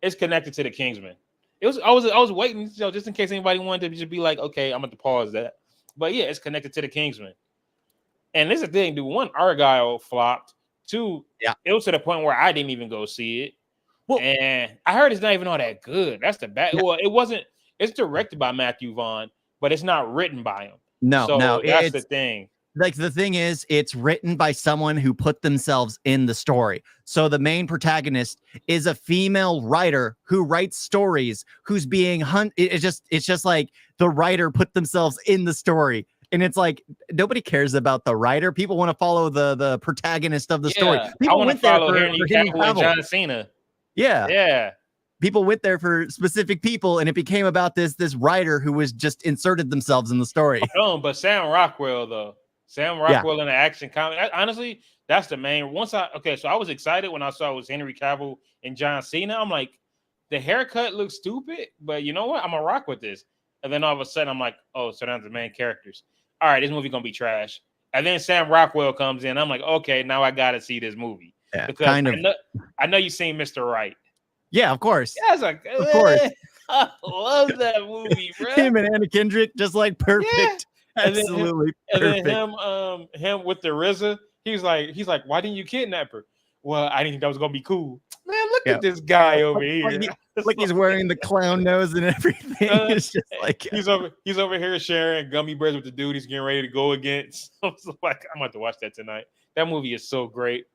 It's connected to the Kingsman. I was waiting, just in case anybody wanted to just be like, okay, I'm going to pause that. But yeah, it's connected to the Kingsman. And this is the thing, dude. 1, Argyle flopped. 2, it was to the point where I didn't even go see it. Well, and I heard it's not even all that good. That's the bad. Yeah. Well, it wasn't. It's directed by Matthew Vaughn, but it's not written by him. No, that's the thing. Like the thing is, it's written by someone who put themselves in the story. So the main protagonist is a female writer who writes stories, who's being hunted. It's just like the writer put themselves in the story. And it's like, nobody cares about the writer. People want to follow the protagonist of the story. People went there for Henry Cavill and John Cena. Yeah. People went there for specific people, and it became about this writer who was just inserted themselves in the story. No, but Sam Rockwell though. Sam Rockwell in the action comedy. Honestly, that's the main. So I was excited when I saw it was Henry Cavill and John Cena. I'm like, the haircut looks stupid, but you know what? I'm gonna rock with this. And then all of a sudden, I'm like, oh, so that's the main characters. All right, this movie gonna be trash. And then Sam Rockwell comes in. I'm like, okay, now I gotta see this movie Yeah, because kind of. I know you've seen Mr. Right. Yeah, of course. Yeah, I was like, Of course. I love that movie, bro. Him and Anna Kendrick, just like perfect. Yeah. And then Absolutely And perfect. then him with the RZA, he's like, why didn't you kidnap her? Well, I didn't think that was gonna be cool. Man, look Yeah. at this guy over Like- here. like he's wearing the clown nose and everything. It's just like he's over here sharing gummy bears with the dude he's getting ready to go against. I was like, I'm about to watch that tonight. That movie is so great.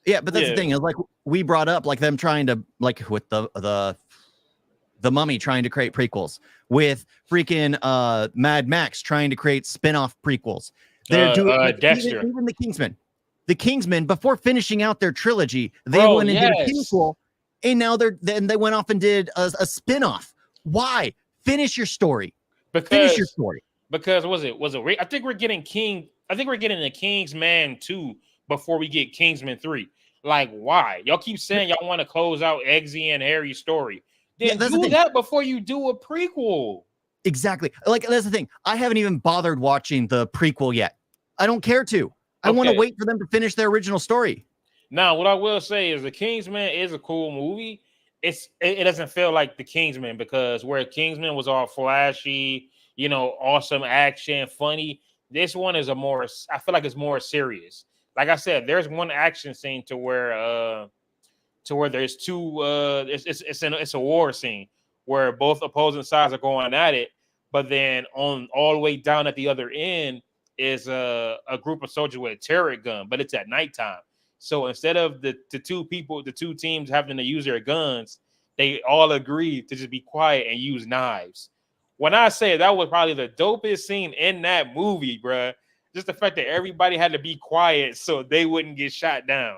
yeah, but that's Yeah. the thing is like we brought up like them trying to like with the Mummy trying to create prequels, with freaking Mad Max trying to create spin-off prequels. They're doing like, Dexter. even the Kingsman. The Kingsman, before finishing out their trilogy, they Bro, went and did a yes. prequel, and now they went off and did a spin-off. Why? Finish your story. Finish your story. Because was it I think we're getting the Kingsman 2 before we get Kingsman 3. Like, why? Y'all keep saying y'all want to close out Eggsy and Harry's story. Yeah, Then that's the do thing. that before you do a prequel. Exactly. Like that's the thing. I haven't even bothered watching the prequel yet. I don't care to. I want to Okay. wait for them to finish their original story. Now, what I will say is the Kingsman is a cool movie. It doesn't feel like the Kingsman, because where Kingsman was all flashy, awesome action, funny. This one is I feel like it's more serious. Like I said, there's one action scene to where there's two it's a war scene where both opposing sides are going at it, but then on all the way down at the other end is a group of soldiers with a turret gun, but it's at nighttime. So instead of the two teams having to use their guns, they all agreed to just be quiet and use knives. When I say that was probably the dopest scene in that movie, bruh, just the fact that everybody had to be quiet so they wouldn't get shot down.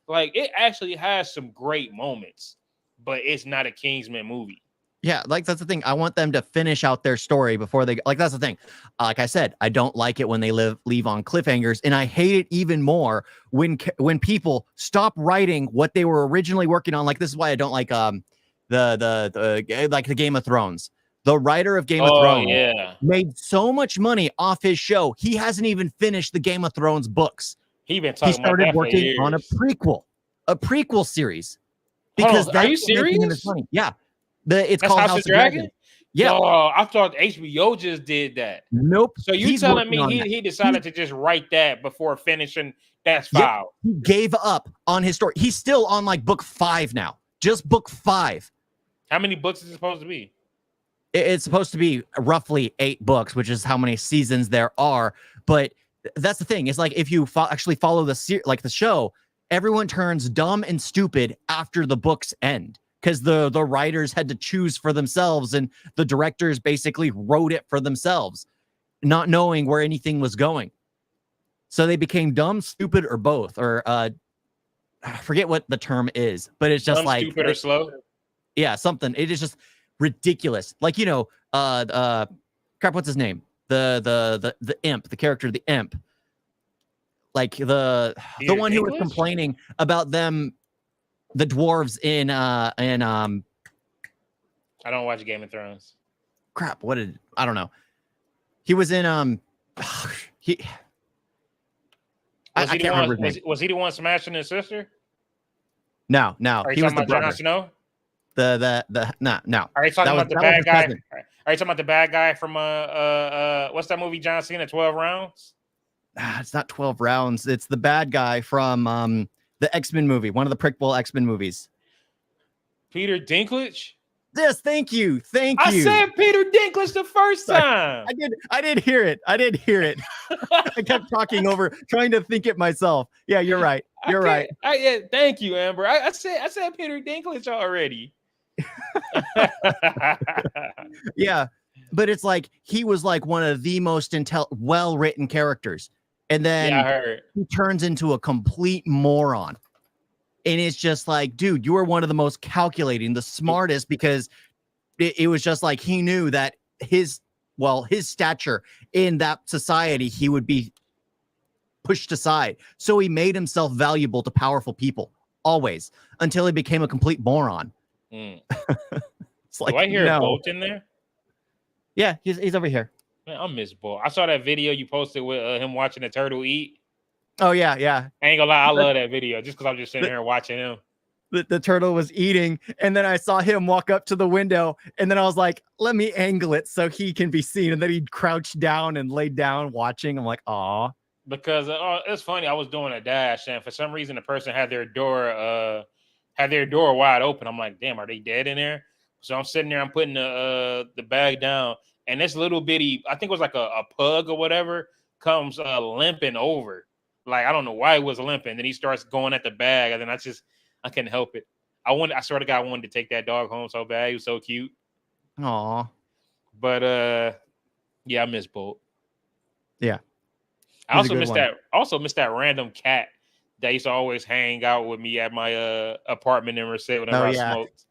Like, it actually has some great moments, but it's not a Kingsman movie. Yeah, like that's the thing. I want them to finish out their story before they like. That's the thing. Like I said, I don't like it when they leave on cliffhangers, and I hate it even more when people stop writing what they were originally working on. Like this is why I don't like the Game of Thrones. The writer of Game of Thrones made so much money off his show. He hasn't even finished the Game of Thrones books. He started working on a prequel series. Because are you serious? Yeah. It's called House of Dragon. Yeah. Oh, I thought HBO just did that. Nope. So you telling me he decided to just write that before finishing that file? He gave up on his story. He's still on like book 5 now. Just book 5. How many books is it supposed to be? It's supposed to be roughly 8 books, which is how many seasons there are. But that's the thing. It's like if you actually follow the show, everyone turns dumb and stupid after the books end, because the writers had to choose for themselves, and the directors basically wrote it for themselves, not knowing where anything was going. So they became dumb, stupid, or both, or I forget what the term is, but it's just dumb, like stupid or slow. Yeah, something. It is just ridiculous. Like, crap, what's his name? The imp, the character, the imp. Like the one who was complaining about them, the dwarves in I don't watch Game of Thrones. Crap, I don't know. He was in Was he the one smashing his sister? No. He was the brother. Jon Snow? No. Are you talking about the bad guy? Are you talking about the bad guy from what's that movie John Cena, 12 Rounds? It's not 12 Rounds. It's the bad guy from the X-Men movie, one of the prequel X-Men movies. Peter Dinklage? Yes, thank you. I said Peter Dinklage the first time. I did hear it. I kept talking over, trying to think it myself. Yeah, you're right. You're right. Thank you, Amber. I said Peter Dinklage already. Yeah, but it's like he was like one of the most well-written characters, and then he turns into a complete moron. And it's just like, dude, you were one of the most calculating, the smartest, because it was just like he knew that his stature in that society, he would be pushed aside. So he made himself valuable to powerful people, always, until he became a complete moron. It's like, do I hear a boat in there? Yeah, he's over here. Man, I miss Bolt. I saw that video you posted with him watching the turtle eat. Oh yeah, yeah. I ain't gonna lie, I The, love that video just because I'm just sitting here watching him. the turtle was eating, and then I saw him walk up to the window, and then I was like, let me angle it so he can be seen. And then he crouched down and laid down watching. I'm like, aw. Because it's funny, I was doing a dash, and for some reason the person had their door wide open. I'm like, damn, are they dead in there? So I'm sitting there, I'm putting the bag down, and this little bitty, I think it was like a pug or whatever, comes limping over. Like, I don't know why he was limping. Then he starts going at the bag, and then I couldn't help it. I swear to God, I wanted to take that dog home so bad. He was so cute. Aw. But yeah, I miss Bolt. Yeah. I He's a also good missed one. that. Also missed that random cat that used to always hang out with me at my apartment in Merced whenever Oh, I yeah. smoked.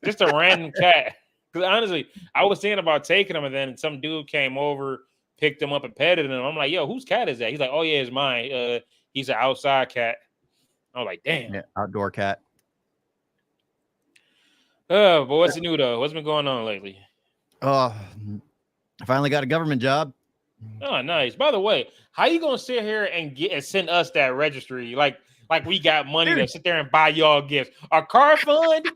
Just a random cat. Because honestly, I was thinking about taking him, and then some dude came over, picked him up, and petted him. I'm like, "Yo, whose cat is that?" He's like, "Oh yeah, it's mine. He's an outside cat." I was like, "Damn." Yeah, outdoor cat. Oh, but what's new though? What's been going on lately? Oh, I finally got a government job. Oh, nice. By the way, how you gonna sit here and send us that registry like we got money to sit there and buy y'all gifts? A car fund,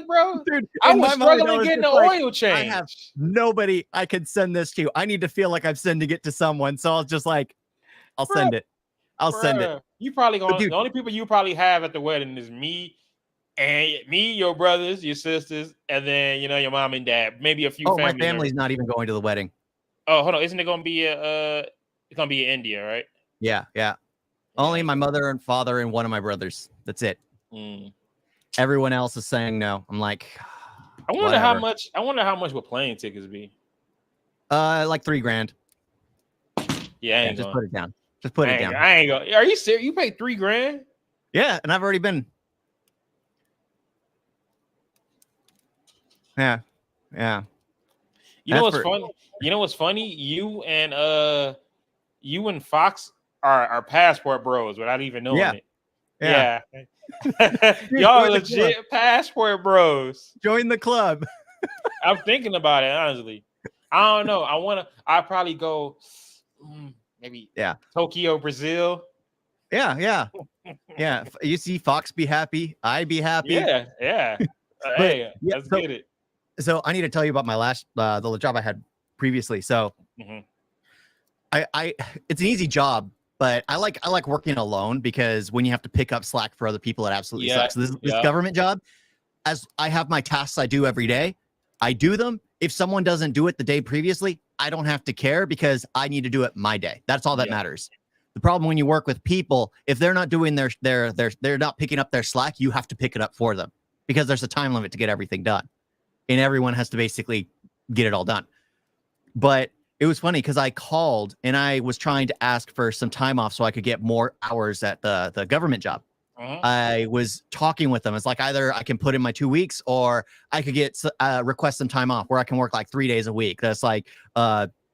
bro. Dude, I in was my mind, struggling was getting just the like, oil change. I have nobody I can send this to. I need to feel like I'm sending it to someone. So I was just like, I'll send it. I'll send it. You probably But gonna dude, the only people you probably have at the wedding is me, your brothers, your sisters, and then your mom and dad. Maybe a few oh, my family family's members. not even going to the wedding. Oh, hold on. Isn't it gonna be it's gonna be in India, right? Yeah, yeah. Only my mother and father and one of my brothers. That's it. Mm. Everyone else is saying no. I'm like, I wonder how much. I wonder how much would plane tickets be. Like $3,000. Yeah, I ain't just going. put it down. Just put it down. I ain't going. Are you serious? You paid $3,000? Yeah, and I've already been. Yeah, yeah. You know what's funny? You know what's funny? You and Fox are passport bros without even knowing it. Yeah. Dude, y'all legit passport bros. Join the club. I'm thinking about it, honestly. I don't know. I'll probably go maybe Tokyo, Brazil. Yeah. You see Fox be happy. I be happy. Yeah. Hey, let's get it. So I need to tell you about my last the job I had previously. So it's an easy job, but I like working alone because when you have to pick up slack for other people, it absolutely sucks. So this government job, as I have my tasks I do every day, I do them. If someone doesn't do it the day previously, I don't have to care because I need to do it my day. That's all that matters. The problem when you work with people, if they're not doing they're not picking up their slack, you have to pick it up for them because there's a time limit to get everything done. And everyone has to basically get it all done. But it was funny because I called and I was trying to ask for some time off so I could get more hours at the government job. I was talking with them. It's like either I can put in my 2 weeks or I could get request some time off where I can work like 3 days a week. That's like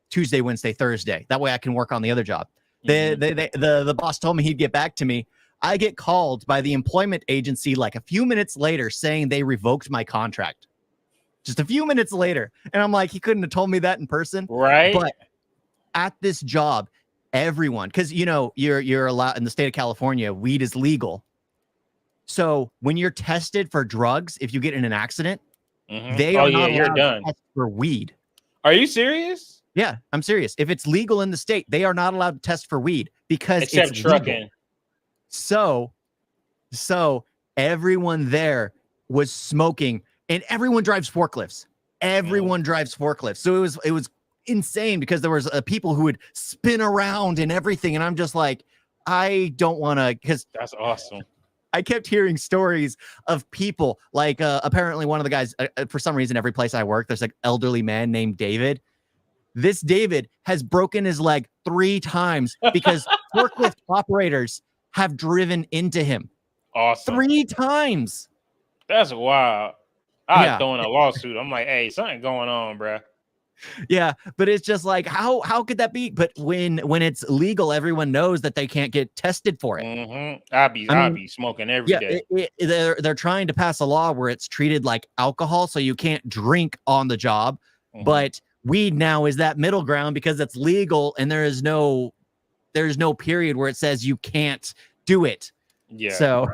Tuesday, Wednesday, Thursday. That way I can work on the other job. The boss told me he'd get back to me. I get called by the employment agency like a few minutes later saying they revoked my contract. Just a few minutes later. And I'm like, he couldn't have told me that in person. Right. But at this job, everyone, because you're allowed in the state of California, weed is legal. So when you're tested for drugs, if you get in an accident, they are not allowed to test for weed. Are you serious? Yeah, I'm serious. If it's legal in the state, they are not allowed to test for weed because except it's trucking. Legal. So everyone there was smoking. And everyone drives forklifts. Everyone drives forklifts. So it was insane because there was people who would spin around and everything. And I'm just like, I don't want to, because that's awesome. I kept hearing stories of people like apparently one of the guys, for some reason, every place I work, there's like elderly man named David. This David has broken his leg 3 times because forklift operators have driven into him. Awesome. 3 times. That's wild. I'm throwing a lawsuit. I'm like, hey, something going on, bro. Yeah, but it's just like, how could that be? But when it's legal, everyone knows that they can't get tested for it. I'll be smoking every day. They're trying to pass a law where it's treated like alcohol, so you can't drink on the job. Mhm. But weed now is that middle ground because it's legal and there's no period where it says you can't do it. Yeah. So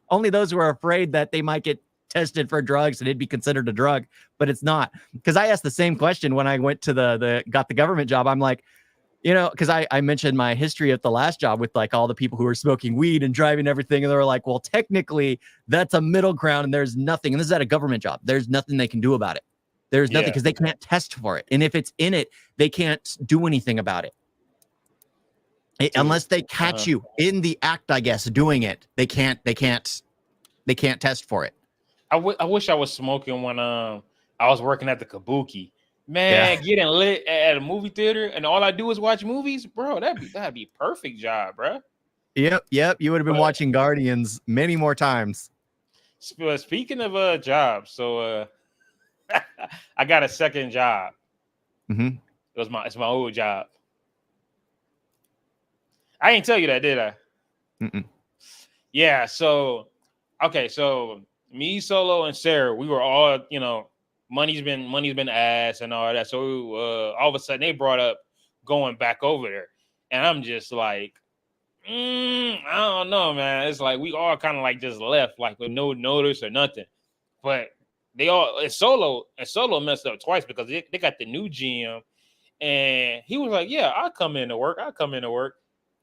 only those who are afraid that they might get tested for drugs and it'd be considered a drug, but it's not. Because I asked the same question when I went to got the government job. I'm like, because I mentioned my history at the last job with like all the people who were smoking weed and driving everything. And they were like, well, technically that's a middle ground and there's nothing. And this is at a government job. There's nothing they can do about it. There's nothing because they can't test for it. And if it's in it, they can't do anything about it. Unless they catch you in the act, I guess, doing it. They can't test for it. I wish I was smoking when I was working at the Kabuki. Man, getting lit at a movie theater and all I do is watch movies, bro. That'd be perfect job, bro. Yep. You would have been watching Guardians many more times. Speaking of jobs, so I got a second job. Mm-hmm. It's my old job. I didn't tell you that, did I? Mm-mm. Yeah. So me, Solo, and Sarah, we were all, money's been ass and all that. So all of a sudden they brought up going back over there, and I'm just like, I don't know, man. It's like we all kind of like just left, like with no notice or nothing. But they all Solo messed up twice because they got the new GM, and he was like, "Yeah, I'll come into work.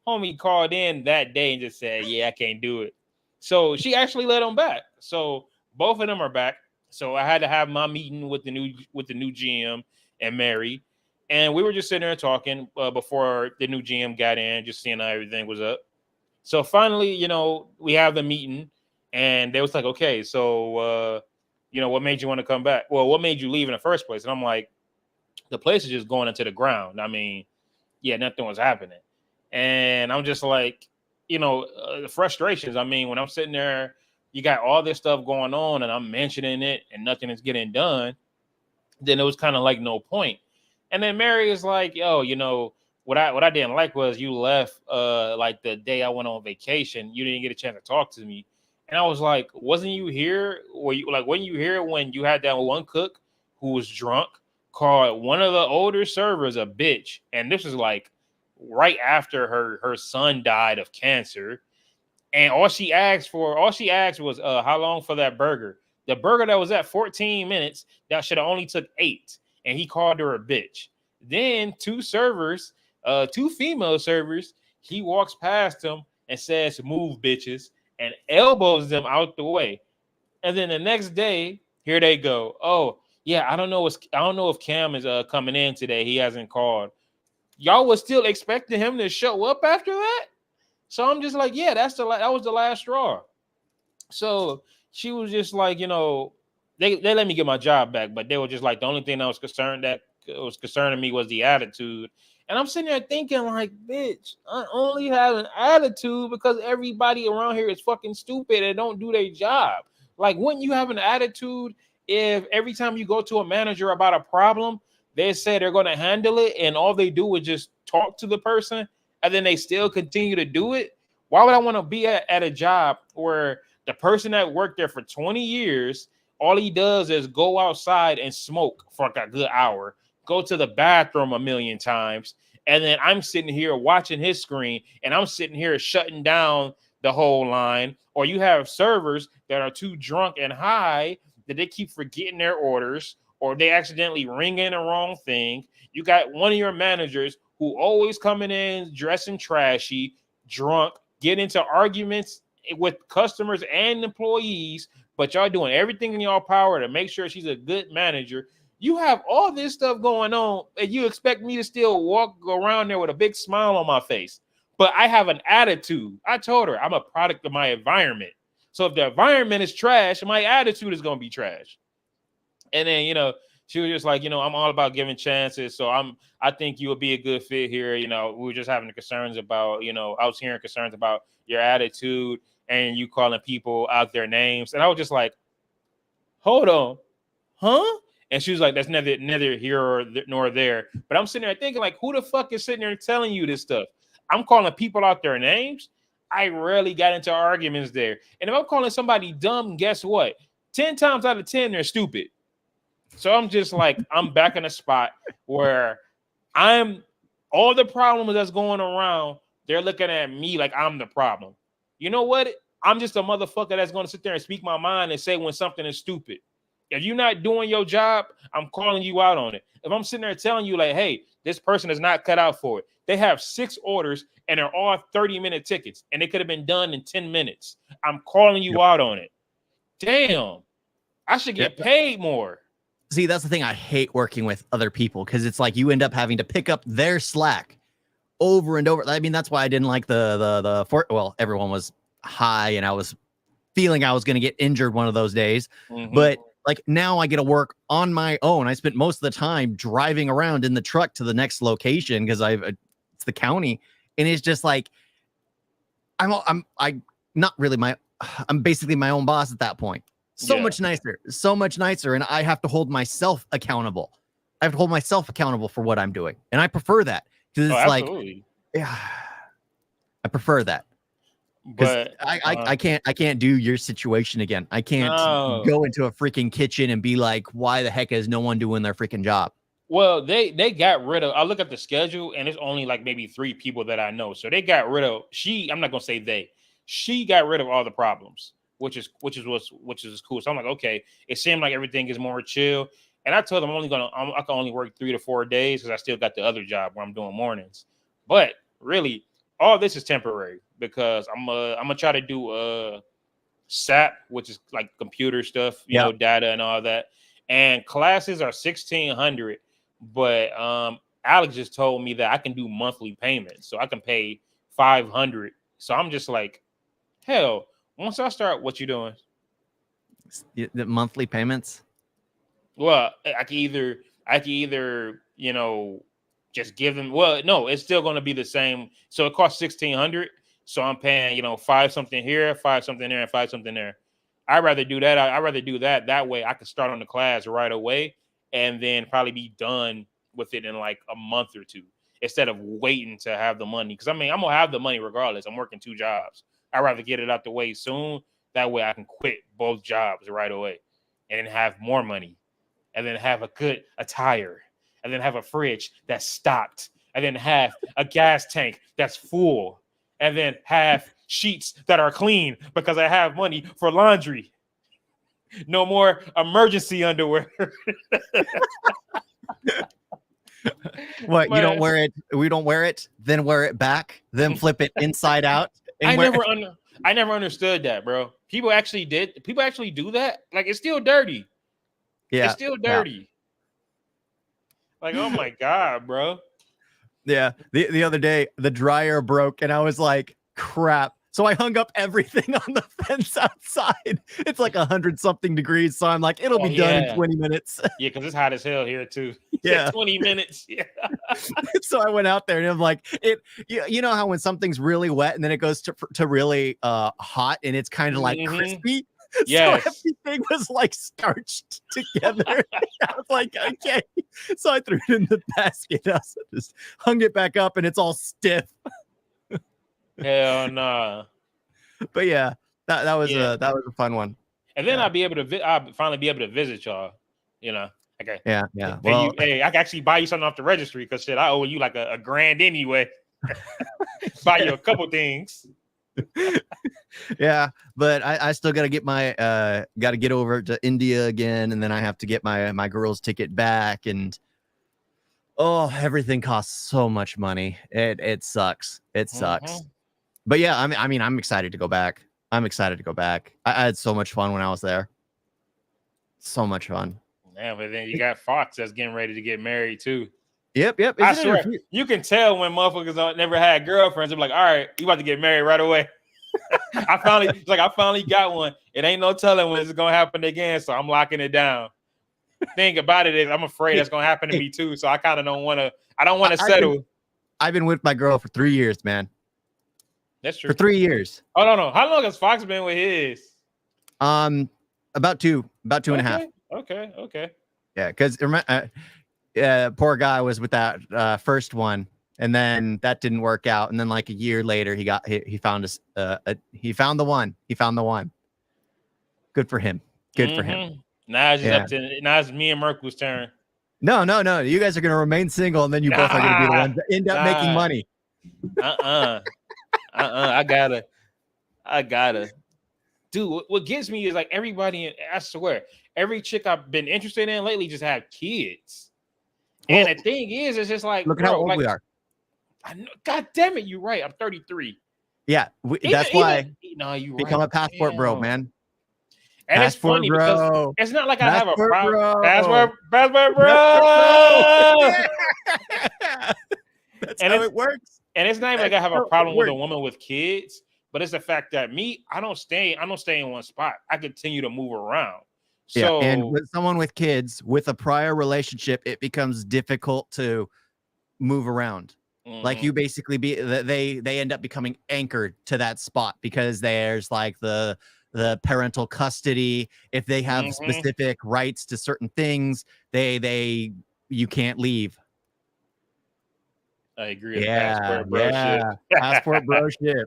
Homie called in that day and just said, "Yeah, I can't do it." So she actually let him back. So both of them are back. So I had to have my meeting with the new GM and Mary, and we were just sitting there talking before the new GM got in, just seeing how everything was up. So finally, we have the meeting, and they was like, "Okay, so what made you want to come back? Well, what made you leave in the first place?" And I'm like, "The place is just going into the ground. I mean, yeah, nothing was happening." And I'm just like, the frustrations. I mean, when I'm sitting there, you got all this stuff going on and I'm mentioning it and nothing is getting done, then it was kind of like no point. And then Mary is like, yo, what I didn't like was you left like the day I went on vacation. You didn't get a chance to talk to me. And I was like, wasn't you here? When you here when you had that one cook who was drunk, called one of the older servers a bitch? And this was like right after her son died of cancer, and all she asked was how long for that burger. The burger that was at 14 minutes that should have only took 8, and he called her a bitch. Then two female servers, he walks past them and says, "Move, bitches," and elbows them out the way. And then the next day, here they go. Oh yeah, I don't know if Cam is coming in today. He hasn't called. Y'all was still expecting him to show up after that? So I'm just like, yeah, that was the last straw. So she was just like, they let me get my job back, but they were just like, the only thing that was concerning me was the attitude. And I'm sitting there thinking like, bitch, I only have an attitude because everybody around here is fucking stupid and don't do their job. Like, wouldn't you have an attitude if every time you go to a manager about a problem, they say they're going to handle it and all they do is just talk to the person and then they still continue to do it? Why would I want to be at a job where the person that worked there for 20 years, all he does is go outside and smoke for like a good hour, go to the bathroom a million times, and then I'm sitting here watching his screen and I'm sitting here shutting down the whole line? Or you have servers that are too drunk and high that they keep forgetting their orders, or they accidentally ring in the wrong thing. You got one of your managers who always coming in dressing trashy, drunk, get into arguments with customers and employees, but y'all doing everything in y'all power to make sure she's a good manager. You have all this stuff going on, and you expect me to still go around there with a big smile on my face. But I have an attitude. I told her I'm a product of my environment. So if the environment is trash, my attitude is going to be trash. And then, she was just like, I'm all about giving chances. So I think you would be a good fit here. We were just having concerns about, I was hearing concerns about your attitude and you calling people out their names. And I was just like, hold on, huh? And she was like, that's neither here nor there. But I'm sitting there thinking, like, who the fuck is sitting there telling you this stuff? I'm calling people out their names. I rarely got into arguments there. And if I'm calling somebody dumb, guess what? 10 times out of 10, they're stupid. So I'm just like, I'm back in a spot where I'm all the problems that's going around, they're looking at me like I'm the problem. You know what? I'm just a motherfucker that's going to sit there and speak my mind and say when something is stupid. If you're not doing your job, I'm calling you out on it. If I'm sitting there telling you, like, hey, this person is not cut out for it. They have 6 orders and they're all 30-minute tickets and they could have been done in 10 minutes. I'm calling you out on it. Damn, I should get paid more. See, that's the thing. I hate working with other people because it's like you end up having to pick up their slack over and over. I mean, that's why I didn't like well, everyone was high and I was feeling I was going to get injured one of those days. Mhm. But like now I get to work on my own. I spent most of the time driving around in the truck to the next location because it's the county, and it's just like I'm not really I'm basically my own boss at that point. So much nicer, and I have to hold myself accountable. I have to hold myself accountable for what I'm doing, and I prefer that because it's like, yeah, I prefer that. But I can't do your situation again. I can't go into a freaking kitchen and be like, why the heck is no one doing their freaking job? Well, they got rid of. I look at the schedule and it's only like maybe 3 people that I know. So they got rid of. I'm not gonna say they. She got rid of all the problems, which is cool. So I'm like, okay. It seemed like everything is more chill. And I told them I can only work 3 to 4 days because I still got the other job where I'm doing mornings. But really, all this is temporary because I'm gonna try to do SAP, which is like computer stuff, you know, data and all that. And classes are $1,600, but Alex just told me that I can do monthly payments, so I can pay $500. So I'm just like, hell, once I start, what you doing? The monthly payments? Well, I can either you know, just give them. Well, no, it's still going to be the same. So it costs $1,600. So I'm paying, you know, 5 something here, 5 something there, and 5 something there. I'd rather do that. I'd rather do that. That way I can start on the class right away and then probably be done with it in like a month or 2 instead of waiting to have the money. Because I mean, I'm gonna have the money regardless. I'm working 2 jobs. I'd rather get it out the way soon. That way I can quit both jobs right away and then have more money and then have a good attire and then have a fridge that's stocked and then have a gas tank that's full and then have sheets that are clean because I have money for laundry. No more emergency underwear. What, you don't wear it? We don't wear it, then wear it back, then flip it inside out. I never understood that, bro. People actually do that. Like, it's still dirty. Yeah, it's still dirty. Like, oh my god, bro. Yeah, the other day the dryer broke and I was like, crap. So I hung up everything on the fence outside. It's like 100-something degrees. So I'm like, it'll be done in 20 minutes. Yeah, because it's hot as hell here too. Yeah, 20 minutes. Yeah. So I went out there and I'm like, you know how when something's really wet and then it goes to really hot and it's kind of like crispy. Yes. So everything was like starched together. I was like, okay. So I threw it in the basket. I just hung it back up and it's all stiff. Hell nah. But yeah, that was a fun one. And then I'll finally be able to visit y'all. You know, okay. Yeah. Well, hey, I can actually buy you something off the registry because shit, I owe you like a grand anyway. Buy you a couple things. Yeah, but I still gotta get get over to India again, and then I have to get my girl's ticket back, and everything costs so much money. It sucks. It sucks. But yeah, I mean, I'm excited to go back. I had so much fun when I was there. So much fun. Yeah, but then you got Fox that's getting ready to get married too. Yep. I swear, you can tell when motherfuckers never had girlfriends. I'm like, all right, you about to get married right away. I finally got one. It ain't no telling when it's gonna happen again, so I'm locking it down. Thing about it is, I'm afraid that's gonna happen to me too. So I kind of don't want to. I don't want to settle. I've been with my girl for 3 years, man. That's true. For 3 years. Oh no. How long has Fox been with his? About two and a half. Okay. Yeah, because poor guy was with that first one, and then that didn't work out, and then like a year later, he found the one. Good for him. For him. Now it's just Yeah. up to now it's me and Merkel's turn. No. You guys are gonna remain single, and then you both are gonna be the ones that end up making money. I gotta. Dude, what gets me is like everybody. I swear, every chick I've been interested in lately just have kids. And Well, the thing is, it's just like, look at bro, how old like, we are. I know, God damn it, you're right. I'm 33. Yeah, that's why no, you become right. a passport bro, Damn. man. And it's Passport funny because bro. it's not like I have a Passport problem. bro. Passport Passport bro. That's And how it works. And it's not even like I That's have how a it problem with a works. woman with kids, but it's the fact that I don't stay in one spot. I continue to move around. So Yeah, and with someone with kids with a prior relationship, it becomes difficult to move around. Like you basically they end up becoming anchored to that spot because there's like the parental custody. If they have specific rights to certain things, you can't leave. I agree. Yeah, Passport bro shit. Passport bro shit.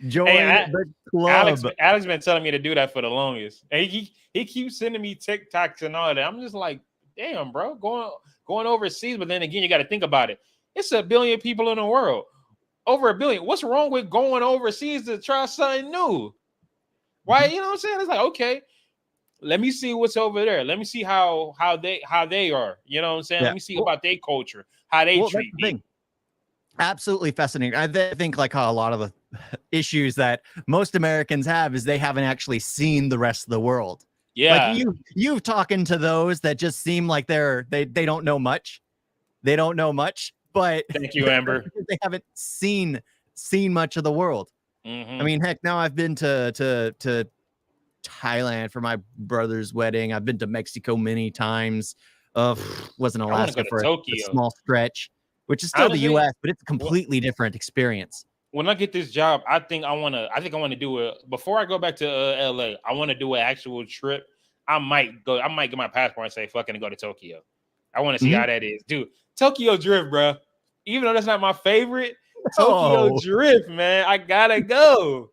Join Hey, the club. Alex been telling me to do that for the longest. And he keeps sending me TikToks and all that. I'm just like, damn, bro, going overseas. But then again, you got to think about it. It's 1 billion people in the world. Over 1 billion. What's wrong with going overseas to try something new? Why? You know what I'm saying? It's like, okay, let me see what's over there. Let me see how they are. You know what I'm saying? Yeah. Let me see about their culture, how they treat me. Absolutely fascinating. I think like how a lot of the issues that most Americans have is they haven't actually seen the rest of the world. Yeah. Like you've talking to those that just seem like they don't know much. They don't know much, but thank you, Amber. They haven't seen much of the world. I mean, heck, now I've been to Thailand for my brother's wedding. I've been to Mexico many times. Was in Alaska for a small stretch, which is still the US, but it's a completely different experience. When I get this job, I think I want to do it before I go back to LA. I want to do an actual trip. I might get my passport and say fucking go to Tokyo. I want to see how that is, dude. Tokyo Drift, bro. Even though that's not my favorite, Tokyo Drift, man. I gotta go.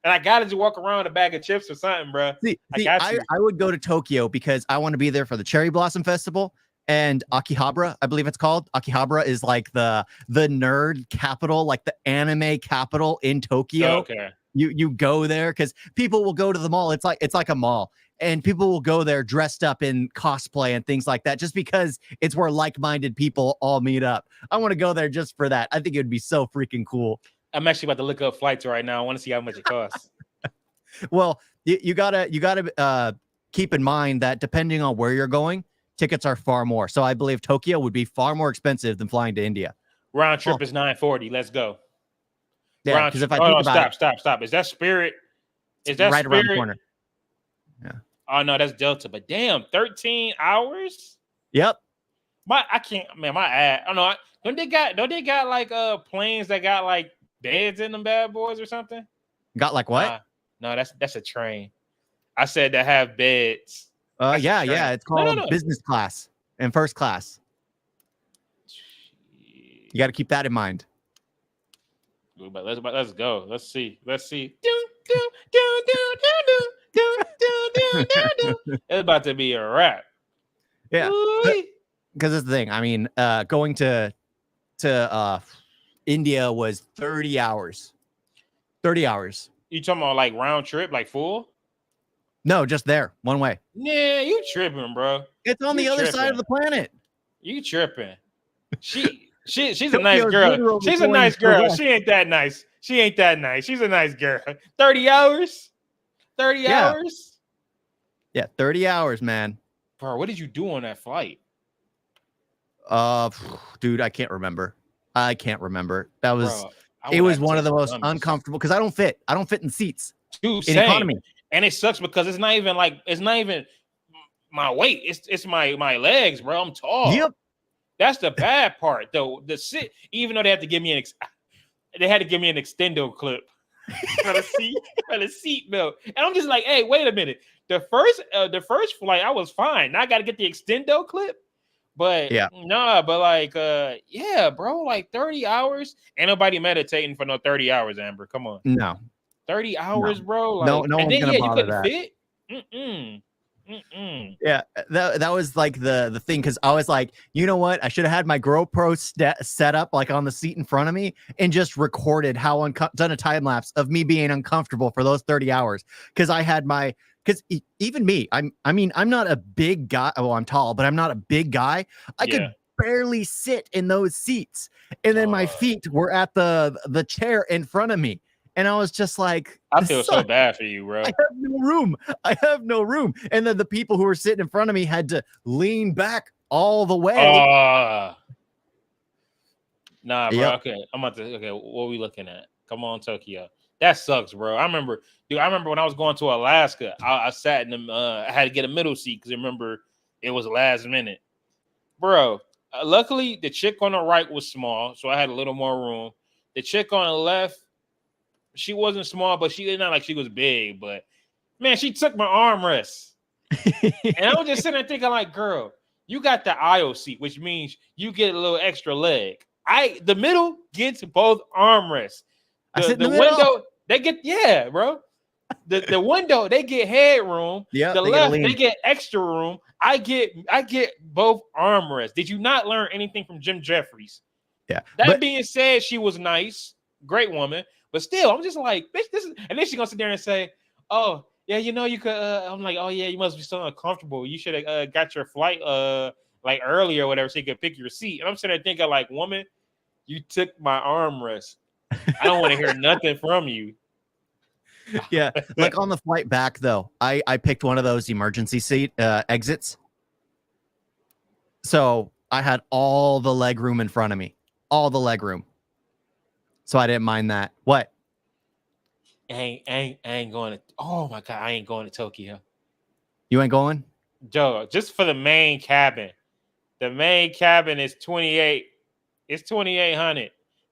And I gotta just walk around with a bag of chips or something, bro. I would go to Tokyo because I want to be there for the Cherry Blossom Festival and Akihabara, I believe it's called. Akihabara is like the nerd capital, like the anime capital in Tokyo. Okay. You go there because people will go to the mall. It's like a mall, and people will go there dressed up in cosplay and things like that, just because it's where like-minded people all meet up. I want to go there just for that. I think it would be so freaking cool. I'm actually about to look up flights right now. I want to see how much it costs. Well, you gotta keep in mind that depending on where you're going, tickets are far more. So I believe Tokyo would be far more expensive than flying to India. Round trip is $940. Let's go. Yeah, because if I think about stop. Is that Spirit? Is that right Spirit? around the corner? Yeah. Oh no, that's Delta. But damn, 13 hours. Yep. I can't, man. My ass. I don't know. Don't they got like planes that got like beds in them bad boys or something? Got like what? No, that's a train. I said to have beds. Yeah. It's called business class and first class. You got to keep that in mind. But let's go. Let's see. It's about to be a wrap. Yeah. Because that's the thing. I mean, going to India was 30 hours. 30 hours. You talking about like round trip, like full? No, just there, one way. Yeah, you tripping, bro. It's on the other side of the planet. You tripping. She's a nice girl. She's a nice girl. She ain't that nice. She's a nice girl. 30 hours? 30 hours? Yeah, 30 hours, man. Bro, what did you do on that flight? Dude, I can't remember. That was it was one of the most uncomfortable because I don't fit in seats. Dude, in economy. And it sucks because it's not even my weight. It's my legs, bro. I'm tall. Yep. That's the bad part, though. Even though they had to give me an extendo clip for the seat belt, and I'm just like, hey, wait a minute. The first flight, I was fine. Now I got to get the extendo clip, but bro, like 30 hours. Ain't nobody meditating for no 30 hours, Amber. Come on, no, 30 hours, bro. Like, no one's gonna bother that. Fit. Mm-mm. Mm-mm. Yeah, that was like the thing, because I was like, you know what? I should have had my GoPro set up like on the seat in front of me and just recorded how done a time lapse of me being uncomfortable for those 30 hours. Because I had my even me, I'm not a big guy. Well, I'm tall, but I'm not a big guy. I Yeah. could barely sit in those seats, and then my feet were at the chair in front of me, and I was just like, I this feel so sucks. bad for you, bro. I have no room. I have no room. And then the people who were sitting in front of me had to lean back all the way. Nah, bro. Yep. Okay, I'm about to. Okay, what are we looking at? Come on, Tokyo. That sucks, bro. I remember when I was going to Alaska, I sat in them. I had to get a middle seat because remember it was last minute, bro. Luckily, the chick on the right was small, so I had a little more room. The chick on the left, she wasn't small, but she not like she was big. But man, she took my armrest, and I was just sitting there thinking, like, girl, you got the aisle seat, which means you get a little extra leg. The middle gets both armrests. The window, they get bro. The window, they get headroom. Yeah, the left, they get extra room. I get both armrests. Did you not learn anything from Jim Jeffries? Yeah. That being said, she was nice, great woman, but still, I'm just like, bitch, this is, and then she's gonna sit there and say, oh, yeah, you know, you could. I'm like, oh yeah, you must be so uncomfortable. You should have got your flight like earlier or whatever, so you could pick your seat. And I'm sitting there thinking, like, woman, you took my armrest. I don't want to hear nothing from you. Yeah, like on the flight back though, I picked one of those emergency seat exits, so I had all the leg room in front of me, all the leg room, so I didn't mind that. What? I ain't going to. Oh my god, I ain't going to Tokyo. You ain't going? Joe, just for the main cabin. The main cabin is 28. It's 2,800.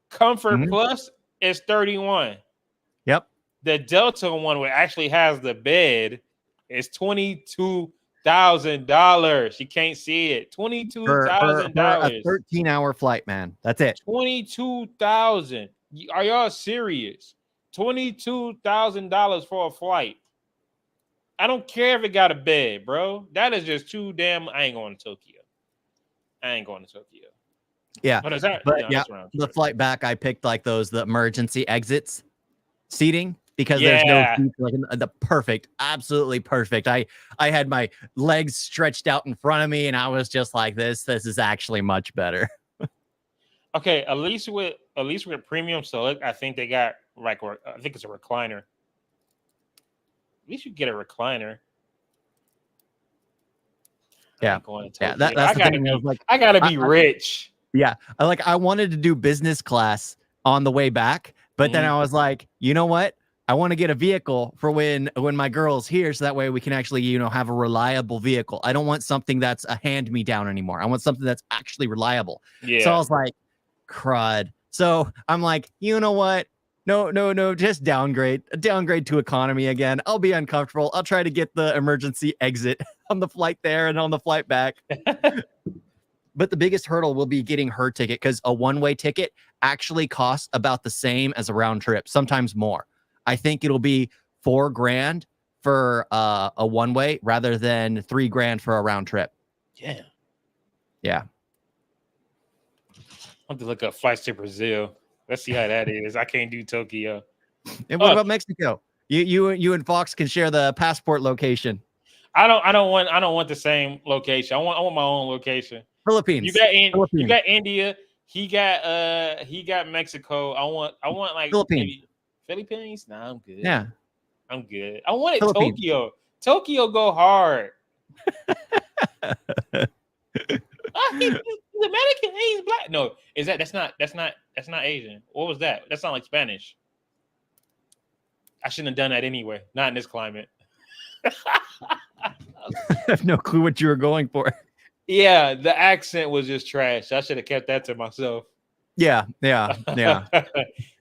Comfort Plus is 31. Yep. The Delta one, which actually has the bed, is $22,000. You can't see it. $22,000. A 13-hour flight, man. That's it. 22,000. Are y'all serious? $22,000 for a flight. I don't care if it got a bed, bro. That is just too damn. I ain't going to Tokyo. Yeah, but is that? The flight back, I picked like the emergency exits seating because there's no seats, like the perfect, absolutely perfect. I had my legs stretched out in front of me, and I was just like, this is actually much better. Okay, at least with Premium Select, I think they got like, I think it's a recliner. At least you get a recliner. Yeah, that's I gotta thing. Be, I gotta be rich. Yeah, I wanted to do business class on the way back, but then I was like, you know what? I want to get a vehicle for when my girl's here, so that way we can actually, have a reliable vehicle. I don't want something that's a hand-me-down anymore. I want something that's actually reliable. Yeah. So I was like, crud. So I'm like, you know what? No, just downgrade to economy again. I'll be uncomfortable. I'll try to get the emergency exit on the flight there and on the flight back. But the biggest hurdle will be getting her ticket, because a one-way ticket actually costs about the same as a round trip, sometimes more. I think it'll be $4,000 for a one-way rather than $3,000 for a round trip. Yeah. I have to look up flights to Brazil. Let's see how that is. I can't do Tokyo. And what about Mexico? You and Fox can share the passport location. I don't want the same location. I want my own location. Philippines. You got India. He got Mexico. I want like Philippines. Nah, I'm good. Yeah, I'm good. I want it Tokyo. Tokyo go hard. He's American. He's black. No, that's not Asian. What was that? That sounds like Spanish. I shouldn't have done that anyway. Not in this climate. I have no clue what you were going for. Yeah, the accent was just trash. I should have kept that to myself. Yeah.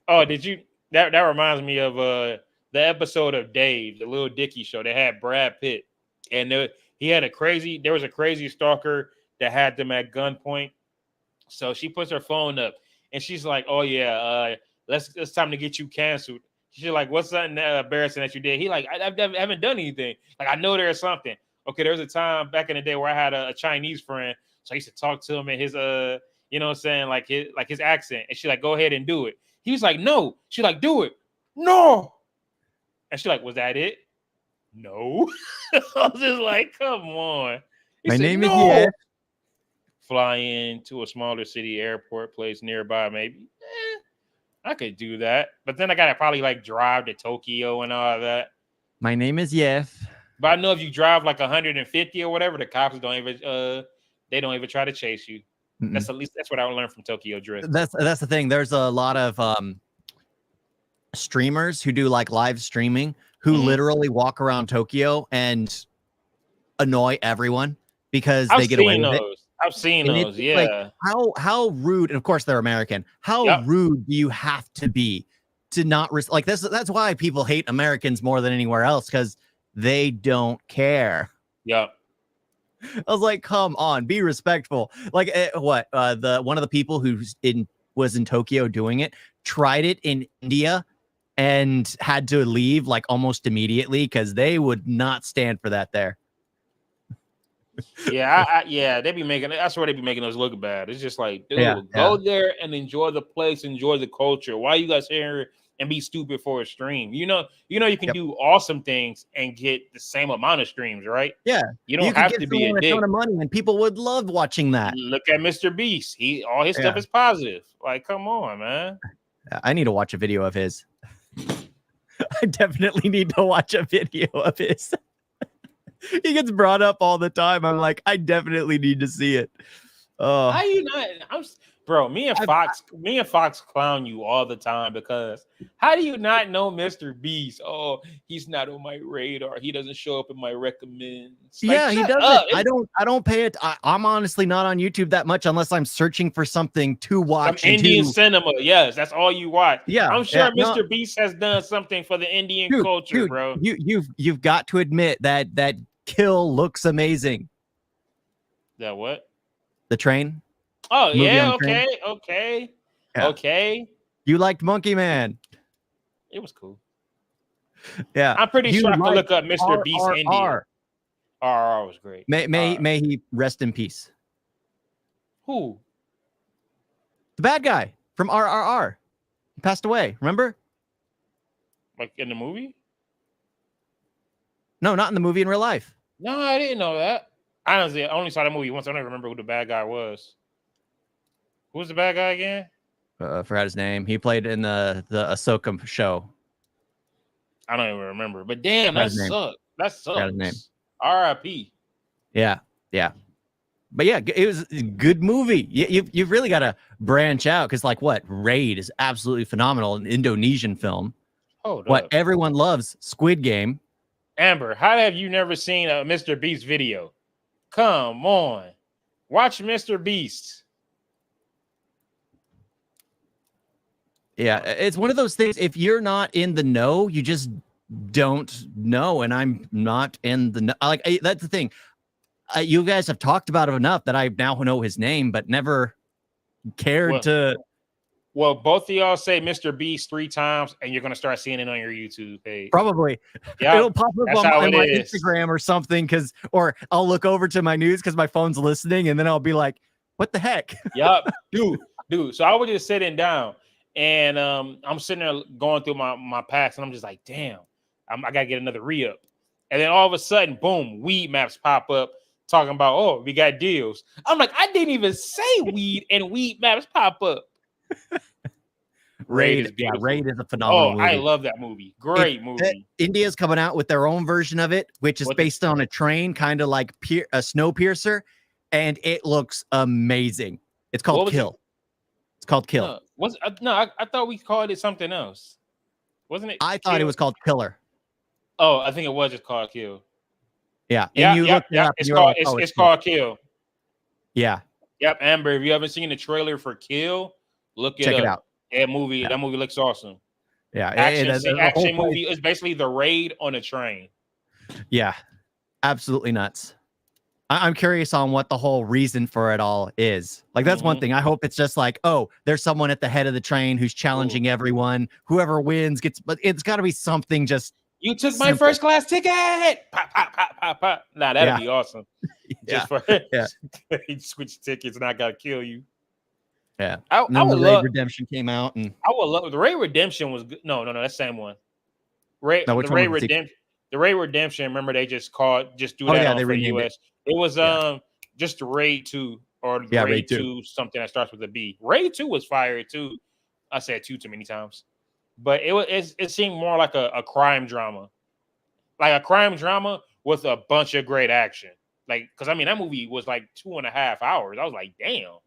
Oh, did you? That reminds me of the episode of Dave, the Lil Dicky show. They had Brad Pitt, and there was a crazy stalker that had them at gunpoint. So she puts her phone up, and she's like, "Oh yeah, it's time to get you canceled." She's like, what's something embarrassing that you did? He like, I haven't done anything. Like, I know there's something. Okay, there was a time back in the day where I had a Chinese friend, so I used to talk to him in his you know what I'm saying, like his accent, and she like, go ahead and do it. He was like, no. She like, do it. No. And she like, was that it? No. I was just like, come on. He My said, name is no. Yes. Fly into a smaller city airport place nearby, maybe. I could do that, but then I gotta probably like drive to Tokyo and all that. My name is Yes. But I know if you drive like 150 or whatever, the cops don't even they don't even try to chase you. That's at least that's what I learned from Tokyo Drift. That's the thing. There's a lot of streamers who do like live streaming who literally walk around Tokyo and annoy everyone because they get away with it. I've seen And those. it's Yeah. like, how rude, and of course they're American. How rude do you have to be to not like this? That's why people hate Americans more than anywhere else, because they don't care. Yep. I was like, come on, be respectful. Like one of the people was in Tokyo doing it tried it in India and had to leave like almost immediately because they would not stand for that there. Yeah, they be making that's where they be making us look bad. It's just like, dude, go there and enjoy the place, enjoy the culture. Why you guys here and be stupid for a stream? You know you can do awesome things and get the same amount of streams, right? Yeah, you don't have to be a dick. Ton of money, and people would love watching that. Look at Mr. Beast. All his stuff is positive. Like, come on, man. I need to watch a video of his. I definitely need to watch a video of his. He gets brought up all the time. I'm like, I definitely need to see it. Oh, how you not? Bro, me and Fox clown you all the time because how do you not know Mr. Beast? Oh, he's not on my radar. He doesn't show up in my recommends. Like, he doesn't. I don't pay it. I'm honestly not on YouTube that much unless I'm searching for something to watch. Some Indian cinema. Yes, that's all you watch. Yeah, I'm sure Mr. Beast has done something for the Indian culture, bro. You've got to admit that kill looks amazing. That what? The train. Oh yeah, okay. You liked Monkey Man. It was cool. Yeah, I'm pretty sure I can look up Mr. Beast India. RRR was great. May he rest in peace. Who? The bad guy from RRR. He passed away. Remember? Like in the movie? No, not in the movie. In real life. No, I didn't know that. Honestly, I only saw that movie once. I don't even remember who the bad guy was. Who was the bad guy again? Forgot his name. He played in the Ahsoka show. I don't even remember. But damn, that sucks. That sucks. Forgot his name. R.I.P. Yeah. But yeah, it was a good movie. You've really got to branch out because, like, what Raid is absolutely phenomenal, an Indonesian film. What everyone loves, Squid Game. Amber, how have you never seen a Mr. Beast video? Come on, watch Mr. Beast. Yeah, it's one of those things. If you're not in the know, you just don't know. And I'm not in the know. Like, that's the thing. You guys have talked about it enough that I now know his name, but never cared to. Well, both of y'all say Mr. Beast 3 times, and you're gonna start seeing it on your YouTube page. Probably. Yeah, it'll pop up on my Instagram or something, or I'll look over to my news because my phone's listening, and then I'll be like, "What the heck?" Yup, dude. So I was just sitting down, and I'm sitting there going through my packs, and I'm just like, "Damn, I gotta get another re-up." And then all of a sudden, boom, weed maps pop up talking about, "Oh, we got deals." I'm like, I didn't even say weed, and weed maps pop up. Raid is a phenomenal movie. I love that movie. Great movie. India's coming out with their own version of it, which is based on a train, kind of like a Snowpiercer, and it looks amazing. It's called Kill. It's called Kill. I thought we called it something else. Wasn't it? I thought it was called Killer. Oh, I think it was just called Kill. Yeah. And you looked it up. It's called Kill. Yeah. Yep, Amber. If you haven't seen the trailer for Kill, check it out. That movie looks awesome. Yeah, action movie is basically the Raid on a train. Yeah, absolutely nuts. I'm curious on what the whole reason for it all is. Like, that's one thing. I hope it's just like, oh, there's someone at the head of the train who's challenging everyone. Whoever wins gets, but it's got to be something just. You took my simple. first class ticket. Pop, pop, pop, pop, pop. Nah, that'd Yeah. be awesome. Yeah. Just for Yeah. you switch tickets and I gotta kill you. Yeah. I And then would the Raid love. Redemption came out, and I would love the Ray Redemption was good. No, that's the same one. Ray No, which the one Ray was the sequel? Redemption. The Ray Redemption. Remember they just do Oh, that yeah, on they for renamed it. US. It was Yeah. just Raid 2 or Yeah, Raid Raid 2. 2 something that starts with a B. Raid 2 was fire too. I said 2 too many times, but it seemed more like a crime drama, like a crime drama with a bunch of great action. Like, because I mean that movie was like 2.5 hours. I was like, damn.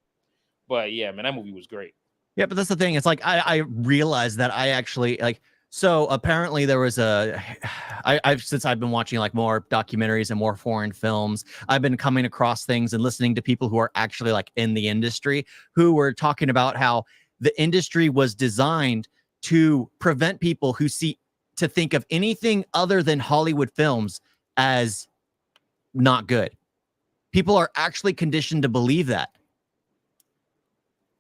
But yeah, man, that movie was great. Yeah, but that's the thing. It's like I realized that I actually like. So apparently there was I've since I've been watching like more documentaries and more foreign films, I've been coming across things and listening to people who are actually like in the industry who were talking about how the industry was designed to prevent people who to think of anything other than Hollywood films as not good. People are actually conditioned to believe that.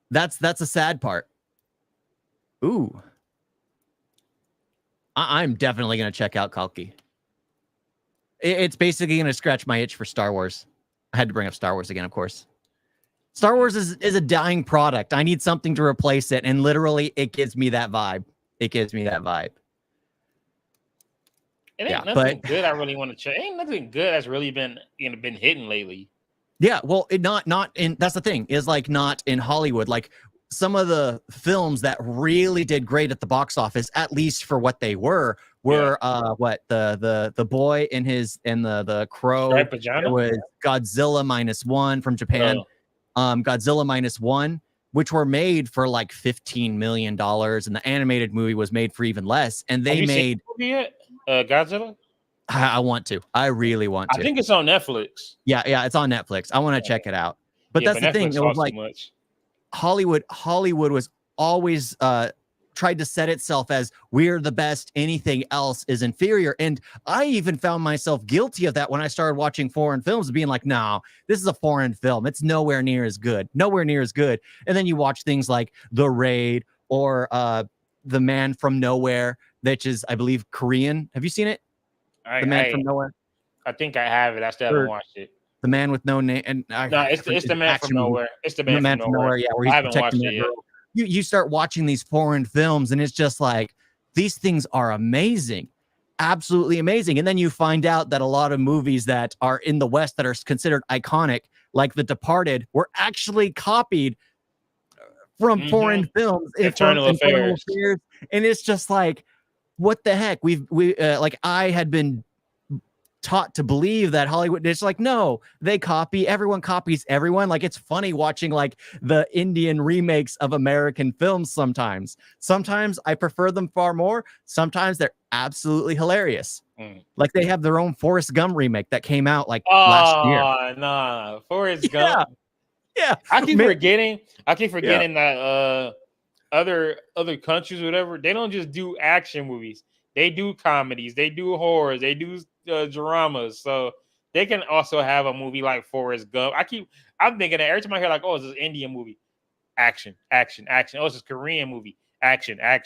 That's a sad part. Ooh. I'm definitely going to check out Kalki. It's basically going to scratch my itch for Star Wars. I had to bring up Star Wars again, of course. Star Wars is a dying product. I need something to replace it, and literally, it gives me that vibe. It gives me that vibe. It ain't nothing good I really want to check. Ain't nothing good that's really been hitting lately. Yeah, well, not in. That's the thing, is like not in Hollywood. Like some of the films that really did great at the box office, at least for what they were what the boy in the crow. Striped Vagina? It was Godzilla -1 from Japan. Godzilla -1, which were made for like $15 million, and the animated movie was made for even less. And they made seen the movie yet? Godzilla. I want to. I really want to. I think it's on Netflix. Yeah, it's on Netflix. I want to check it out. But that's the thing. It was like Hollywood was always tried to set itself as we're the best. Anything else is inferior. And I even found myself guilty of that when I started watching foreign films, being like, no, this is a foreign film. It's nowhere near as good. Nowhere near as good. And then you watch things like The Raid or The Man from Nowhere, which is, I believe, Korean. Have you seen it? The Man from Nowhere. I think I have it. I still haven't watched it. The Man with No Name. And it's the Man from Nowhere. It's the Man from Nowhere. Yeah, where he's protecting that girl. You start watching these foreign films, and it's just like, these things are amazing, absolutely amazing. And then you find out that a lot of movies that are in the West that are considered iconic, like The Departed, were actually copied from foreign films. Internal Affairs. And it's just like, what the heck? We like, I had been taught to believe that Hollywood, it's like, no, they copy, everyone copies everyone. Like, it's funny watching like the Indian remakes of American films. Sometimes I prefer them far more. Sometimes they're absolutely hilarious. Like, they have their own Forrest Gump remake that came out like last year. Oh, nah, Forrest Gump. Yeah. I keep forgetting that other countries, whatever, they don't just do action movies. They do comedies, they do horrors, they do dramas. So they can also have a movie like Forrest Gump. I'm thinking that every time I hear like, oh, it's this Indian movie, action. Oh, it's this Korean movie, action. I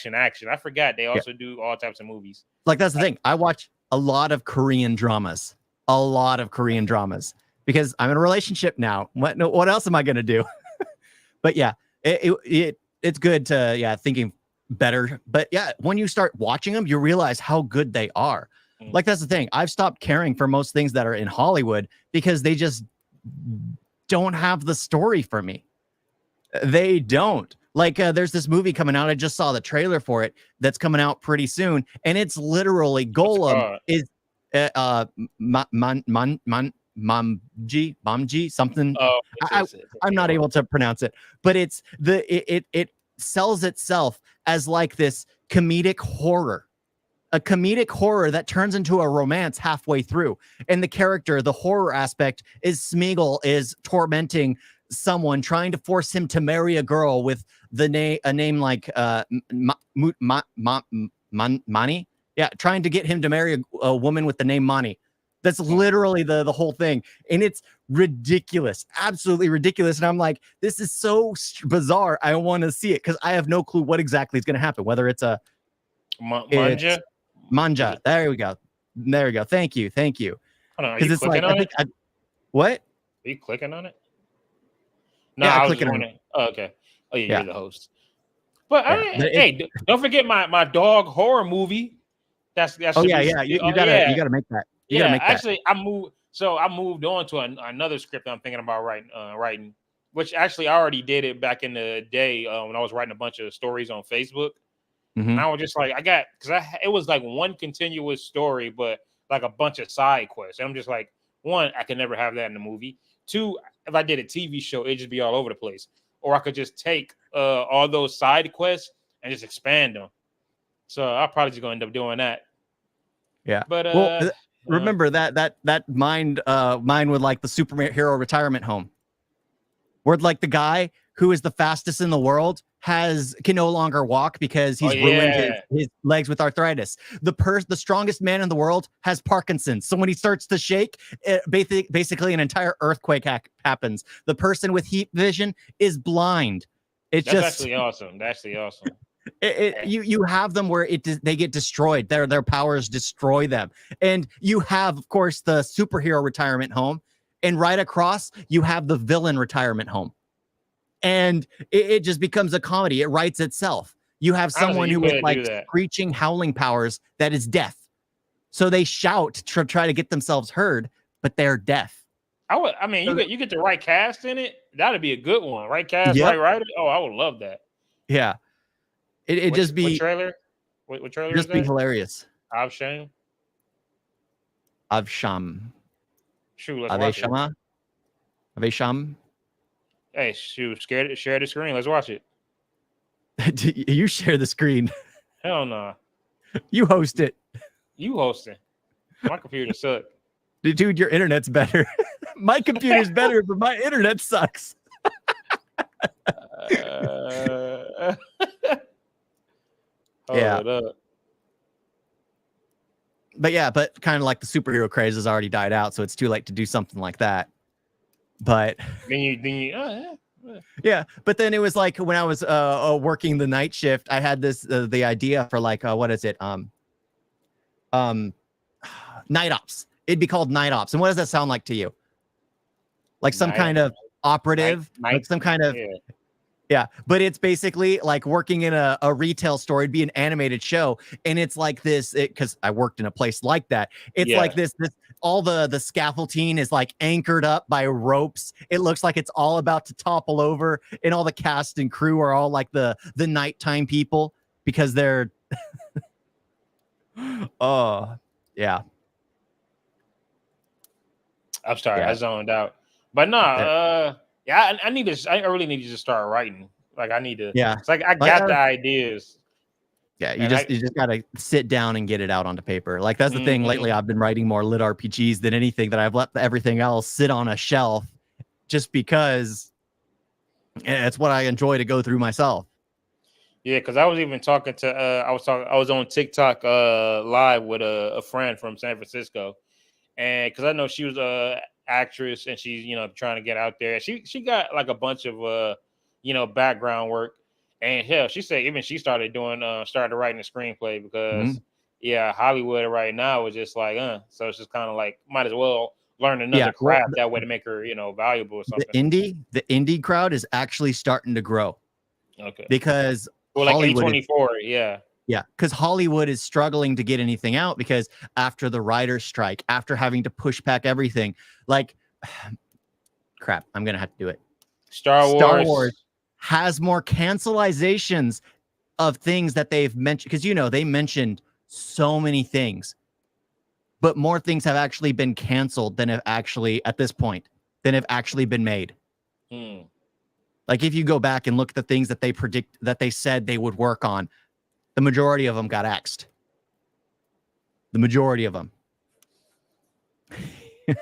forgot they also do all types of movies. Like, that's the thing. I watch a lot of Korean dramas, because I'm in a relationship now. What else am I going to do? But yeah, it's good to, thinking better. But yeah, when you start watching them, you realize how good they are. Like, that's the thing. I've stopped caring for most things that are in Hollywood because they just don't have the story for me. They don't. Like, there's this movie coming out. I just saw the trailer for it that's coming out pretty soon. And it's literally Golem is Mamji something. I'm not able to pronounce it, but it's it sells itself as like this comedic horror. A comedic horror that turns into a romance halfway through. And the horror aspect is Smeagol is tormenting someone, trying to force him to marry a girl with a name like Mani. Yeah, trying to get him to marry a woman with the name Mani. That's literally the whole thing. And it's ridiculous, absolutely ridiculous. And I'm like, this is so bizarre. I want to see it because I have no clue what exactly is going to happen. Whether it's a Manja. Manja. There we go. There we go. Thank you. Hold on, are you Because it's like, clicking on it? What? Are you clicking on it? No, Yeah, I was clicking just on wondering. Oh, okay. Oh, yeah, Yeah. you're the host. But Yeah. hey, don't forget my dog horror movie. That's Oh yeah, yeah. You gotta make that. You gotta make that. Actually, I moved on to another script I'm thinking about writing, which actually I already did it back in the day when I was writing a bunch of stories on Facebook. Mhm. And I was just like, it was like one continuous story, but like a bunch of side quests. And I'm just like, one, I could never have that in the movie. Two, if I did a TV show, it'd just be all over the place. Or I could just take all those side quests and just expand them. So I'll probably just gonna end up doing that. Yeah. But remember that mine with like the superhero retirement home, where like the guy who is the fastest in the world can no longer walk because he's ruined his legs with arthritis. The strongest man in the world has Parkinson's. So when he starts to shake, basically an entire earthquake happens. The person with heat vision is blind. That's actually awesome. That's actually awesome. You have them where they get destroyed. Their powers destroy them. And you have, of course, the superhero retirement home. And right across, you have the villain retirement home. And it just becomes a comedy. It writes itself. You have someone who with like screeching, howling powers that is deaf. So they shout to try to get themselves heard, but they're deaf. You get the right cast in it. That'd be a good one. Right cast, right writer. Oh, I would love that. Yeah. It just be what trailer? What trailer? Just be hilarious. Avsham. Shoot, let's watch it. Avsham. Hey, shoot, share the screen. Let's watch it. You share the screen. Hell no. You host it. You hosting. My computer sucks. Dude, your internet's better. My computer's better, but my internet sucks. Hold up. But kind of like the superhero craze has already died out, so it's too late to do something like that. But yeah. But then it was like when I was working the night shift, I had the idea for like what is it? Night ops. It'd be called night ops. And what does that sound like to you? Like some kind of operative, like some kind of yeah. But it's basically like working in a retail store. It'd be an animated show, and it's like this because I worked in a place like that. It's like this all the scaffolding is like anchored up by ropes. It looks like it's all about to topple over, and all the cast and crew are all like the nighttime people because they're oh yeah. I'm sorry, I zoned out. But no, I really need to just start writing. Like I need to. Yeah. It's like I got the ideas. Yeah, you just gotta sit down and get it out onto paper. Like that's the thing. Lately, I've been writing more lit RPGs than anything. That I've let everything else sit on a shelf, just because it's what I enjoy to go through myself. Yeah, because I was even talking to I was on TikTok live with a friend from San Francisco, and because I know she was a actress and she's trying to get out there. She got like a bunch of background work. And hell, she said even she started writing a screenplay because Hollywood right now is just like so it's just kind of like might as well learn another craft that way to make her valuable or something. The indie crowd is actually starting to grow. Okay. Because like A24, because Hollywood is struggling to get anything out because after the writer's strike, after having to push back everything, like crap, I'm gonna have to do it. Star Wars has more cancelizations of things that they've mentioned because they mentioned so many things, but more things have actually been canceled than have actually at this point than have actually been made. Like if you go back and look at the things that they said they would work on, the majority of them got axed. The majority of them.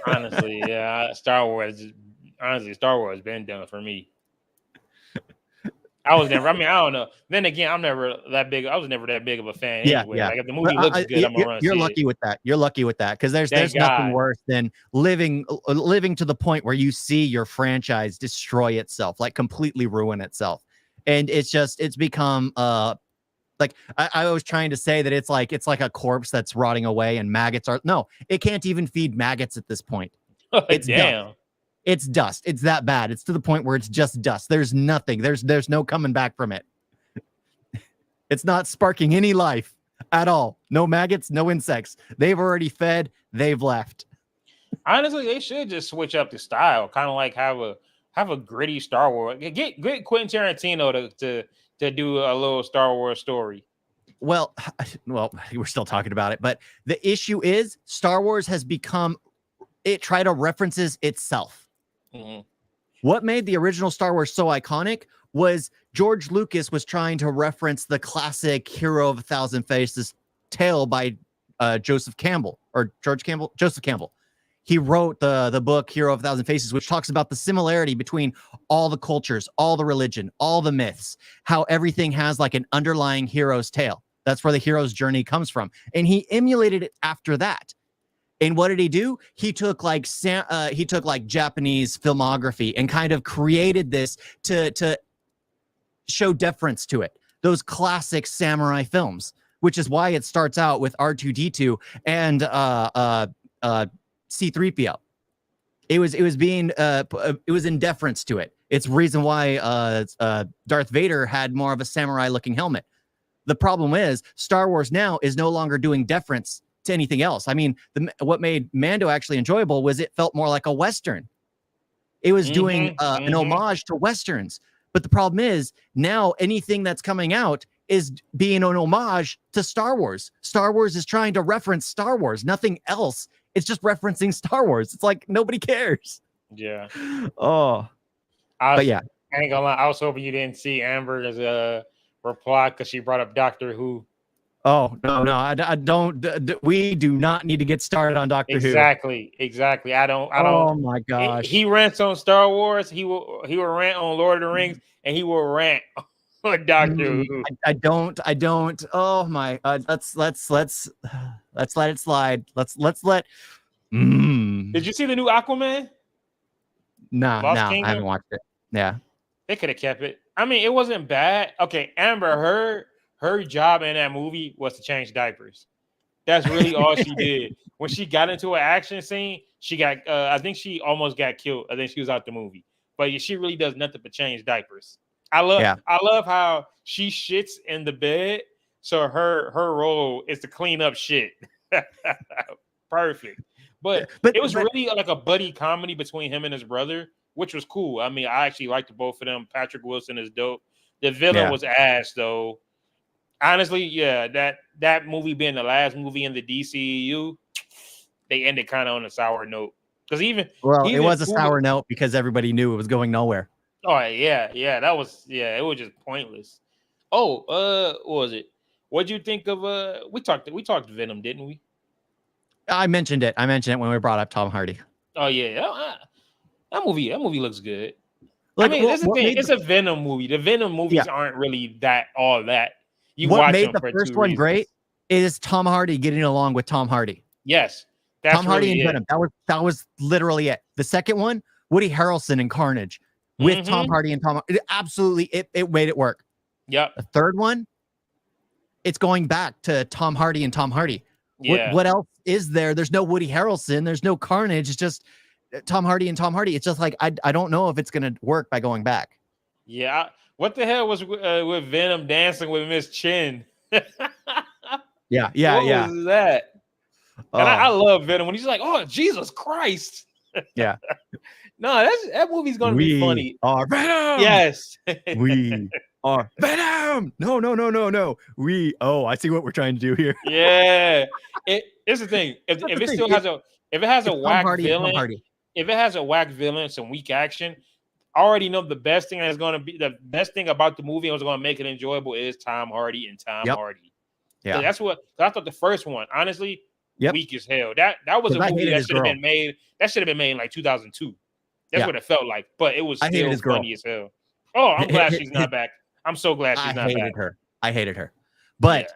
Honestly, Star Wars has been done for me. I was never. I mean, I don't know. Then again, I'm never that big. I was never that big of a fan Yeah, anyway. yeah. Like if the But movie looks good, I'm gonna run you're see lucky it. with that. You're lucky with that because there's Thank nothing God. worse than living to the point where you see your franchise destroy itself, like completely ruin itself, and it's become like I was trying to say that it's like a corpse that's rotting away and maggots are no, it can't even feed maggots at this point. It's dust. Damn. It's dust. It's that bad. It's to the point where it's just dust. There's nothing. There's no coming back from it. It's not sparking any life at all. No maggots, no insects. They've already fed. They've left. Honestly, they should just switch up the style. Kind of like have a gritty Star Wars. Get Quentin Tarantino to do a little Star Wars story. Well, we're still talking about it, but the issue is Star Wars has become it try to references itself. Mm-hmm. What made the original Star Wars so iconic was George Lucas was trying to reference the classic Hero of a Thousand Faces tale by Joseph Campbell. He wrote the book Hero of a Thousand Faces, which talks about the similarity between all the cultures, all the religion, all the myths, how everything has like an underlying hero's tale. That's where the hero's journey comes from. And he emulated it after that. And what did he do? He took like Japanese filmography and kind of created this to show deference to it. Those classic samurai films, which is why it starts out with R2-D2 and C-3PO. It was in deference to it. It's reason why Darth Vader had more of a samurai looking helmet. The problem is Star Wars now is no longer doing deference to anything else. I mean, what made Mando actually enjoyable was it felt more like a Western. It was doing an homage to Westerns. But the problem is now anything that's coming out is being an homage to Star Wars. Star Wars is trying to reference Star Wars, nothing else. It's just referencing Star Wars. It's like nobody cares. Yeah. Oh. But yeah. I ain't gonna lie. I was hoping you didn't see Amber's reply because she brought up Doctor Who. Oh, no, I don't. We do not need to get started on Doctor Who. Exactly. I don't. Oh my gosh. He rants on Star Wars. He will rant on Lord of the Rings, and he will rant on Doctor Who. I don't. Oh my. Let's let it slide. Let's let. Did you see the new Aquaman? No, I haven't watched it. Yeah. They could have kept it. I mean, it wasn't bad. Okay, Amber, her job in that movie was to change diapers. That's really all she did. When she got into an action scene, she got I think she almost got killed. I think she was out the movie. But she really does nothing but change diapers. I love how she shits in the bed. So her role is to clean up shit. Perfect. But it was really like a buddy comedy between him and his brother, which was cool. I mean, I actually liked both of them. Patrick Wilson is dope. The villain was ass though. Honestly, yeah, that movie being the last movie in the DCEU, they ended kind of on a sour note. Because it was a sour note because everybody knew it was going nowhere. Oh yeah, it was just pointless. Oh, what was it? What'd you think of we talked Venom, didn't we? I mentioned it when we brought up Tom Hardy. Oh yeah, that movie looks good. Like, I mean, that's the thing. It's a Venom movie. The Venom movies aren't really that. What made the first one great is Tom Hardy getting along with Tom Hardy. Yes, Tom Hardy and Venom. That was literally it. The second one, Woody Harrelson and Carnage with Tom Hardy and Tom. It made it work. Yeah. The third one, it's going back to Tom Hardy and Tom Hardy. Yeah. What else is there? There's no Woody Harrelson. There's no Carnage. It's just Tom Hardy and Tom Hardy. It's just like I don't know if it's gonna work by going back. Yeah. What the hell was with Venom dancing with Miss Chin? Yeah. What was that? And I love Venom when he's like, "Oh, Jesus Christ!" Yeah. No, that movie's gonna be funny. Are Venom. Yes. We are Venom. No. I see what we're trying to do here. Yeah. It's the thing. If it has a whack villain, some weak action, I already know the best thing about the movie and what's going to make it enjoyable is Tom Hardy and Tom Hardy. Yeah, so that's what I thought. The first one, honestly, weak as hell. That was a movie that should have been made. That should have been made in like 2002. That's what it felt like. But it was still funny as hell. Oh, I'm glad she's not back. I'm so glad she's I not hated back. her. I hated her. But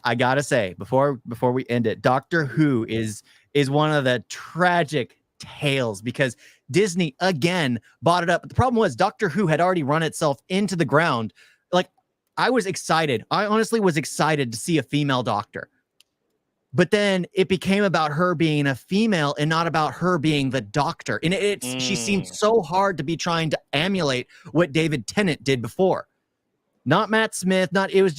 I gotta say, before we end it, Doctor Who is one of the tragic tales because Disney again bought it up. But the problem was Doctor Who had already run itself into the ground. Like, I was excited. I honestly was excited to see a female doctor. But then it became about her being a female and not about her being the doctor. And she seemed so hard to be trying to emulate what David Tennant did before. Not Matt Smith,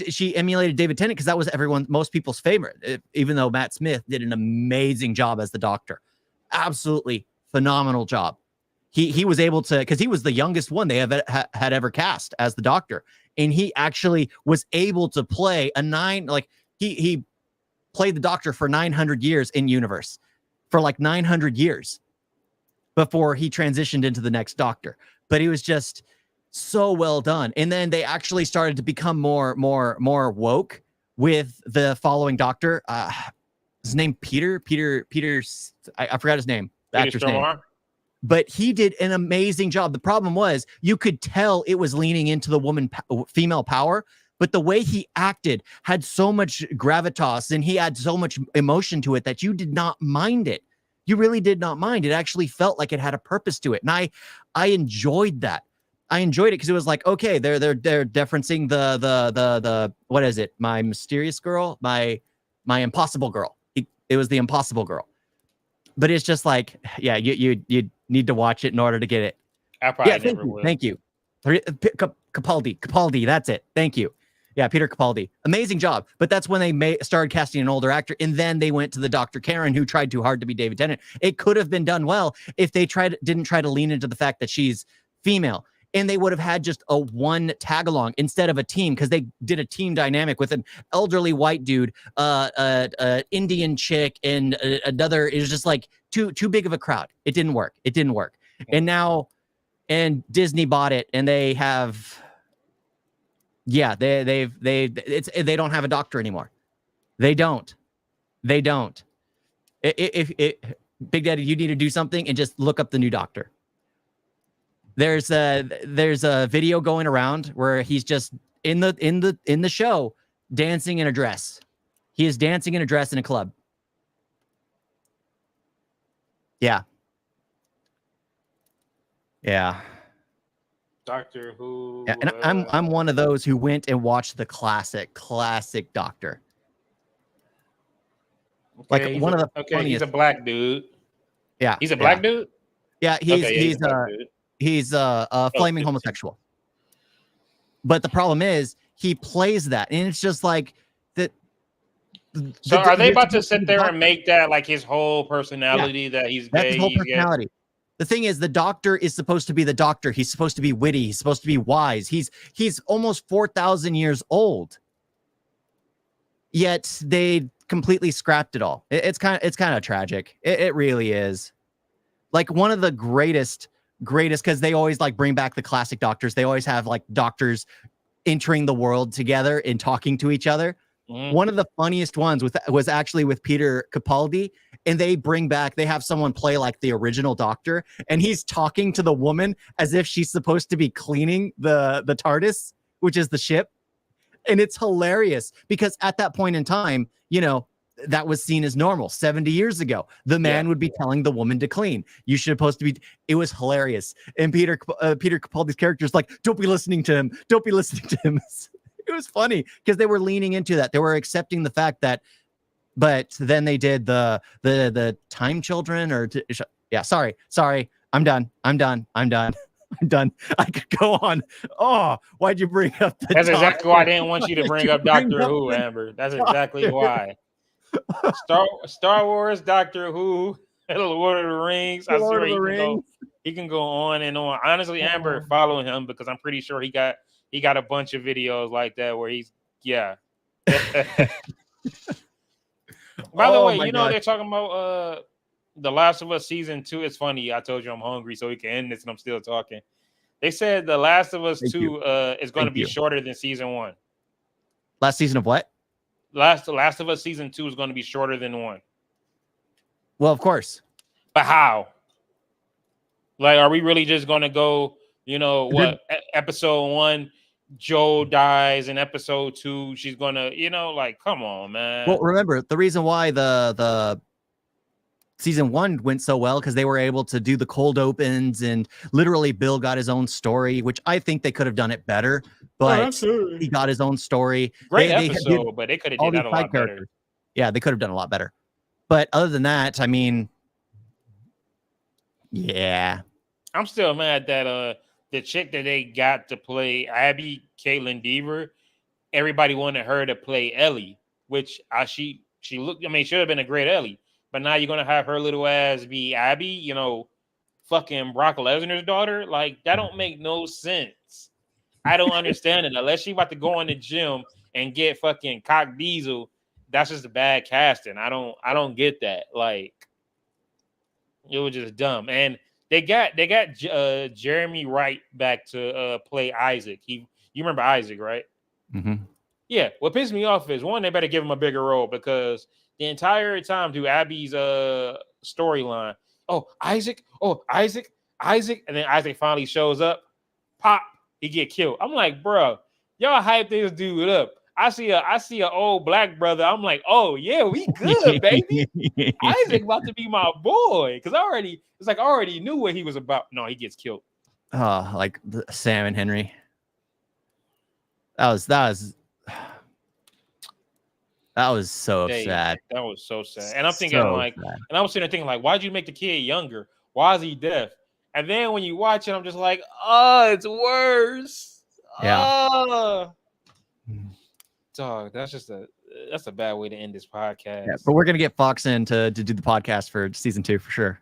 she emulated David Tennant because that was most people's favorite, even though Matt Smith did an amazing job as the doctor. Absolutely phenomenal job. He was able to, because he was the youngest one they had ever cast as the doctor. And he actually was able to play he played the doctor for 900 years in universe, for like 900 years before he transitioned into the next doctor. But he was just so well done. And then they actually started to become more woke with the following doctor. His name Peter. I forgot his name. The actor's name. But he did an amazing job. The problem was you could tell it was leaning into the female power, but the way he acted had so much gravitas and he had so much emotion to it that you did not mind it. You really did not mind. It actually felt like it had a purpose to it. And I enjoyed that. I enjoyed it because it was like, okay, they're deferencing the what is it? My mysterious girl, my impossible girl. It was the impossible girl. But it's just like, yeah, you need to watch it in order to get it. I probably never will. Thank you. Capaldi, that's it. Thank you. Yeah, Peter Capaldi. Amazing job. But that's when they started casting an older actor, and then they went to the Dr. Karen, who tried too hard to be David Tennant. It could have been done well if they didn't try to lean into the fact that she's female. And they would have had just a one tag along instead of a team, because they did a team dynamic with an elderly white dude, Indian chick, and another. It was just like too big of a crowd. It didn't work. And now, and Disney bought it, and they have, they don't have a doctor anymore. They don't. If Big Daddy, you need to do something and just look up the new doctor. There's a video going around where he's just in the show dancing in a dress. He is dancing in a dress in a club. Yeah. Doctor Who. Yeah, and I'm one of those who went and watched the classic Doctor. Okay, like one of the funniest. He's a black dude. Yeah. He's a black dude? Yeah, he's a flaming homosexual. But the problem is he plays that, and it's just like that. So are they about to sit there and make that like his whole personality, that he's gay? That's his whole personality. The thing is, the doctor is supposed to be the doctor. He's supposed to be witty. He's supposed to be wise. He's almost 4,000 years old. Yet they completely scrapped it all. It's kind of tragic. It really is. Like one of the greatest, because they always like bring back the classic doctors. They always have like doctors entering the world together and talking to each other. One of the funniest ones was actually with Peter Capaldi, and they have someone play like the original doctor, and he's talking to the woman as if she's supposed to be cleaning the TARDIS, which is the ship. And it's hilarious because at that point in time, that was seen as normal. 70 years ago, the man would be telling the woman to clean. You should supposed to be. It was hilarious. And Peter Capaldi's character is like, don't be listening to him. Don't be listening to him. It was funny because they were leaning into that. They were accepting the fact that, but then they did the time children sorry. I'm done. I could go on. Oh, why'd you bring up the That's exactly why I didn't want you to bring up Doctor Who, Amber. That's exactly why. Star Wars, Doctor Who, Lord of the Rings. I swear he can go on and on. Honestly, Amber, follow him because I'm pretty sure he got a bunch of videos like that where he's By the way, they're talking about The Last of Us season 2. It's funny. I told you I'm hungry, so we can end this, and I'm still talking. They said The Last of Us 2 is going to be shorter than season 1. Last season of what? Last of Us season 2 is going to be shorter than 1. Well, of course. But how? Like, are we really just going to go, episode 1 Joel dies in episode 2. She's gonna, like, come on, man. Well, remember the reason why the season 1 went so well because they were able to do the cold opens and literally Bill got his own story, which I think they could have done it better, but he got his own story. Great They episode, but they could have all did these that a side lot better. characters. Yeah, they could have done a lot better. But other than that, I mean, yeah. I'm still mad that the chick that they got to play Abby, Caitlin Deaver, everybody wanted her to play Ellie, which she looked. I mean, should have been a great Ellie, but now you're gonna have her little ass be Abby. Fucking Brock Lesnar's daughter. Like that don't make no sense. I don't understand it unless she about to go in the gym and get fucking cock diesel. That's just a bad casting. I don't get that. Like it was just dumb. And they got Jeremy Wright back to play Isaac. You remember Isaac, right? Mm-hmm. Yeah. What pissed me off is one, they better give him a bigger role because the entire time through Abby's storyline, Isaac, and then Isaac finally shows up, pop, he get killed. I'm like, bro, y'all hype this dude up. I see a old black brother. I'm like, oh yeah, we good, baby. Isaac about to be my boy because I already knew what he was about. No, he gets killed. Oh, like Sam and Henry. That was so sad. That was so sad. And I'm thinking and I was sitting there thinking like, why'd you make the kid younger? Why is he deaf? And then when you watch it, I'm just like, oh, it's worse. Yeah. Dog, that's a bad way to end this podcast. Yeah, but we're gonna get Fox in to do the podcast for season 2 for sure.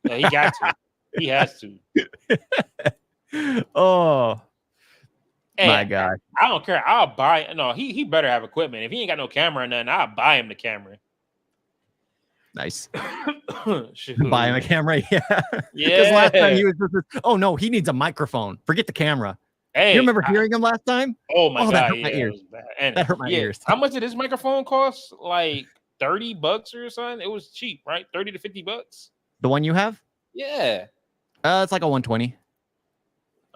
Yeah, he got to. He has to. Oh hey, my God. I don't care. I'll buy. No, he better have equipment. If he ain't got no camera or nothing, I'll buy him the camera. Nice. Buy him a camera. Yeah. Because last time he was just, oh no, he needs a microphone. Forget the camera. Hey, you remember hearing him last time? Oh my God, that hurt my ears. That hurt my ears. How much did this microphone cost? Like $30 or something? It was cheap, right? $30 to $50. The one you have? Yeah. It's like a 120.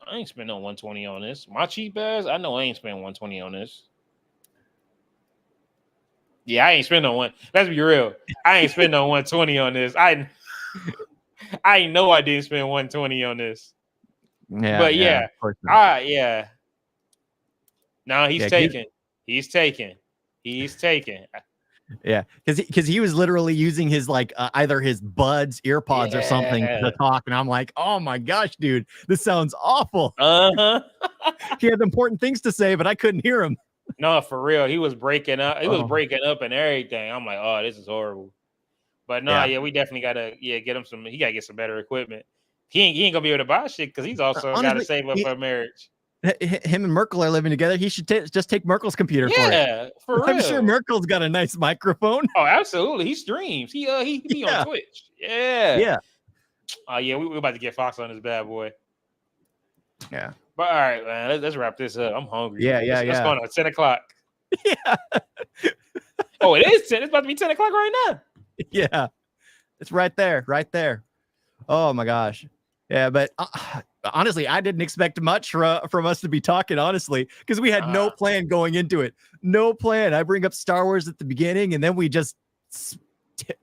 I ain't spend no 120 on this. My cheap ass, I know I ain't spend 120 on this. Yeah, I ain't spend no one. Let's be real. I ain't spend no 120 on this. I know I didn't spend 120 on this. Yeah, but yeah. No, he's taken. He's taken. Yeah, because he was literally using his either his buds, earpods, or something to talk, and I'm like, oh my gosh, dude, this sounds awful. He had important things to say, but I couldn't hear him. No, for real, he was breaking up. He was breaking up and everything. I'm like, oh, this is horrible. But no, we definitely gotta get him some. He gotta get some better equipment. He ain't gonna be able to buy shit because he's also got to save up for marriage. Him and Merkel are living together. He should just take Merkel's computer for it. Yeah, for real. I'm sure Merkel's got a nice microphone. Oh, absolutely. He streams. He be on Twitch. Yeah. Oh yeah, we about to get Fox on this bad boy. Yeah. But all right, man. Let's wrap this up. I'm hungry. Yeah. Let's go on 10 o'clock. Yeah. Oh, it is 10. It's about to be 10 o'clock right now. Yeah. It's right there. Oh my gosh. Yeah, but honestly, I didn't expect much from us to be talking, honestly, because we had no plan going into it. No plan. I bring up Star Wars at the beginning, and then we just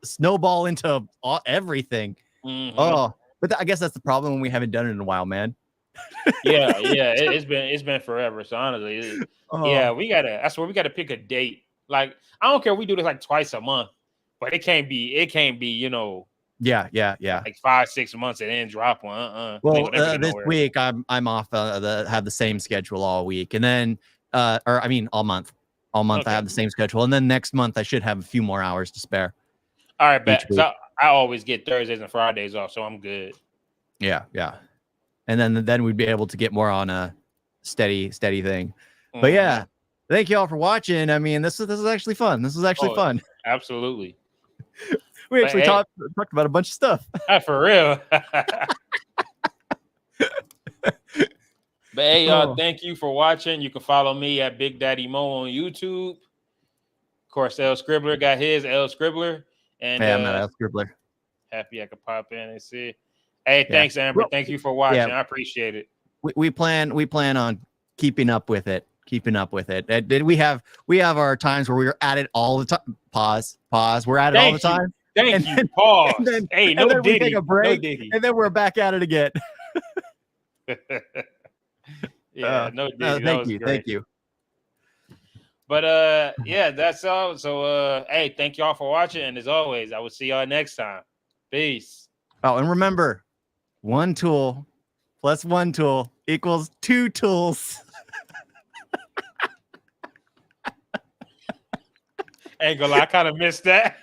snowball into everything. Mm-hmm. Oh, but I guess that's the problem when we haven't done it in a while, man. Yeah. It's been forever. So honestly, we gotta. That's where we gotta pick a date. Like, I don't care. We do this like twice a month, but it can't be. Yeah. Like 5-6 months and then drop one. Well, this week I'm off. Have the same schedule all week, and then all month. All month I have the same schedule, and then next month I should have a few more hours to spare. All right, bet. So I always get Thursdays and Fridays off, so I'm good. Yeah. And then we'd be able to get more on a steady thing. Mm-hmm. But yeah, thank you all for watching. I mean, this is actually fun. This was actually fun. Absolutely. We actually talked about a bunch of stuff. For real. But hey, y'all, thank you for watching. You can follow me at Big Daddy Mo on YouTube. Of course, L Scribbler got his L Scribbler. And I'm not L Scribbler. Happy I could pop in and see. Hey, thanks, Amber. Thank you for watching. I appreciate it. We plan on keeping up with it. Did we have our times where we were at it all the time? Pause. We're at it all the time. Thank And you. then- Pause. and then- Hey, and no then we Diddy. take a break, No Diddy. and then we're back at it again. Yeah, no Diddy. That Thank was you. great. Thank you. But yeah, that's all. So hey, thank y'all for watching. And as always, I will see y'all next time. Peace. Oh, and remember, 1 tool plus 1 tool equals 2 tools. Ain't gonna lie, I kind of missed that.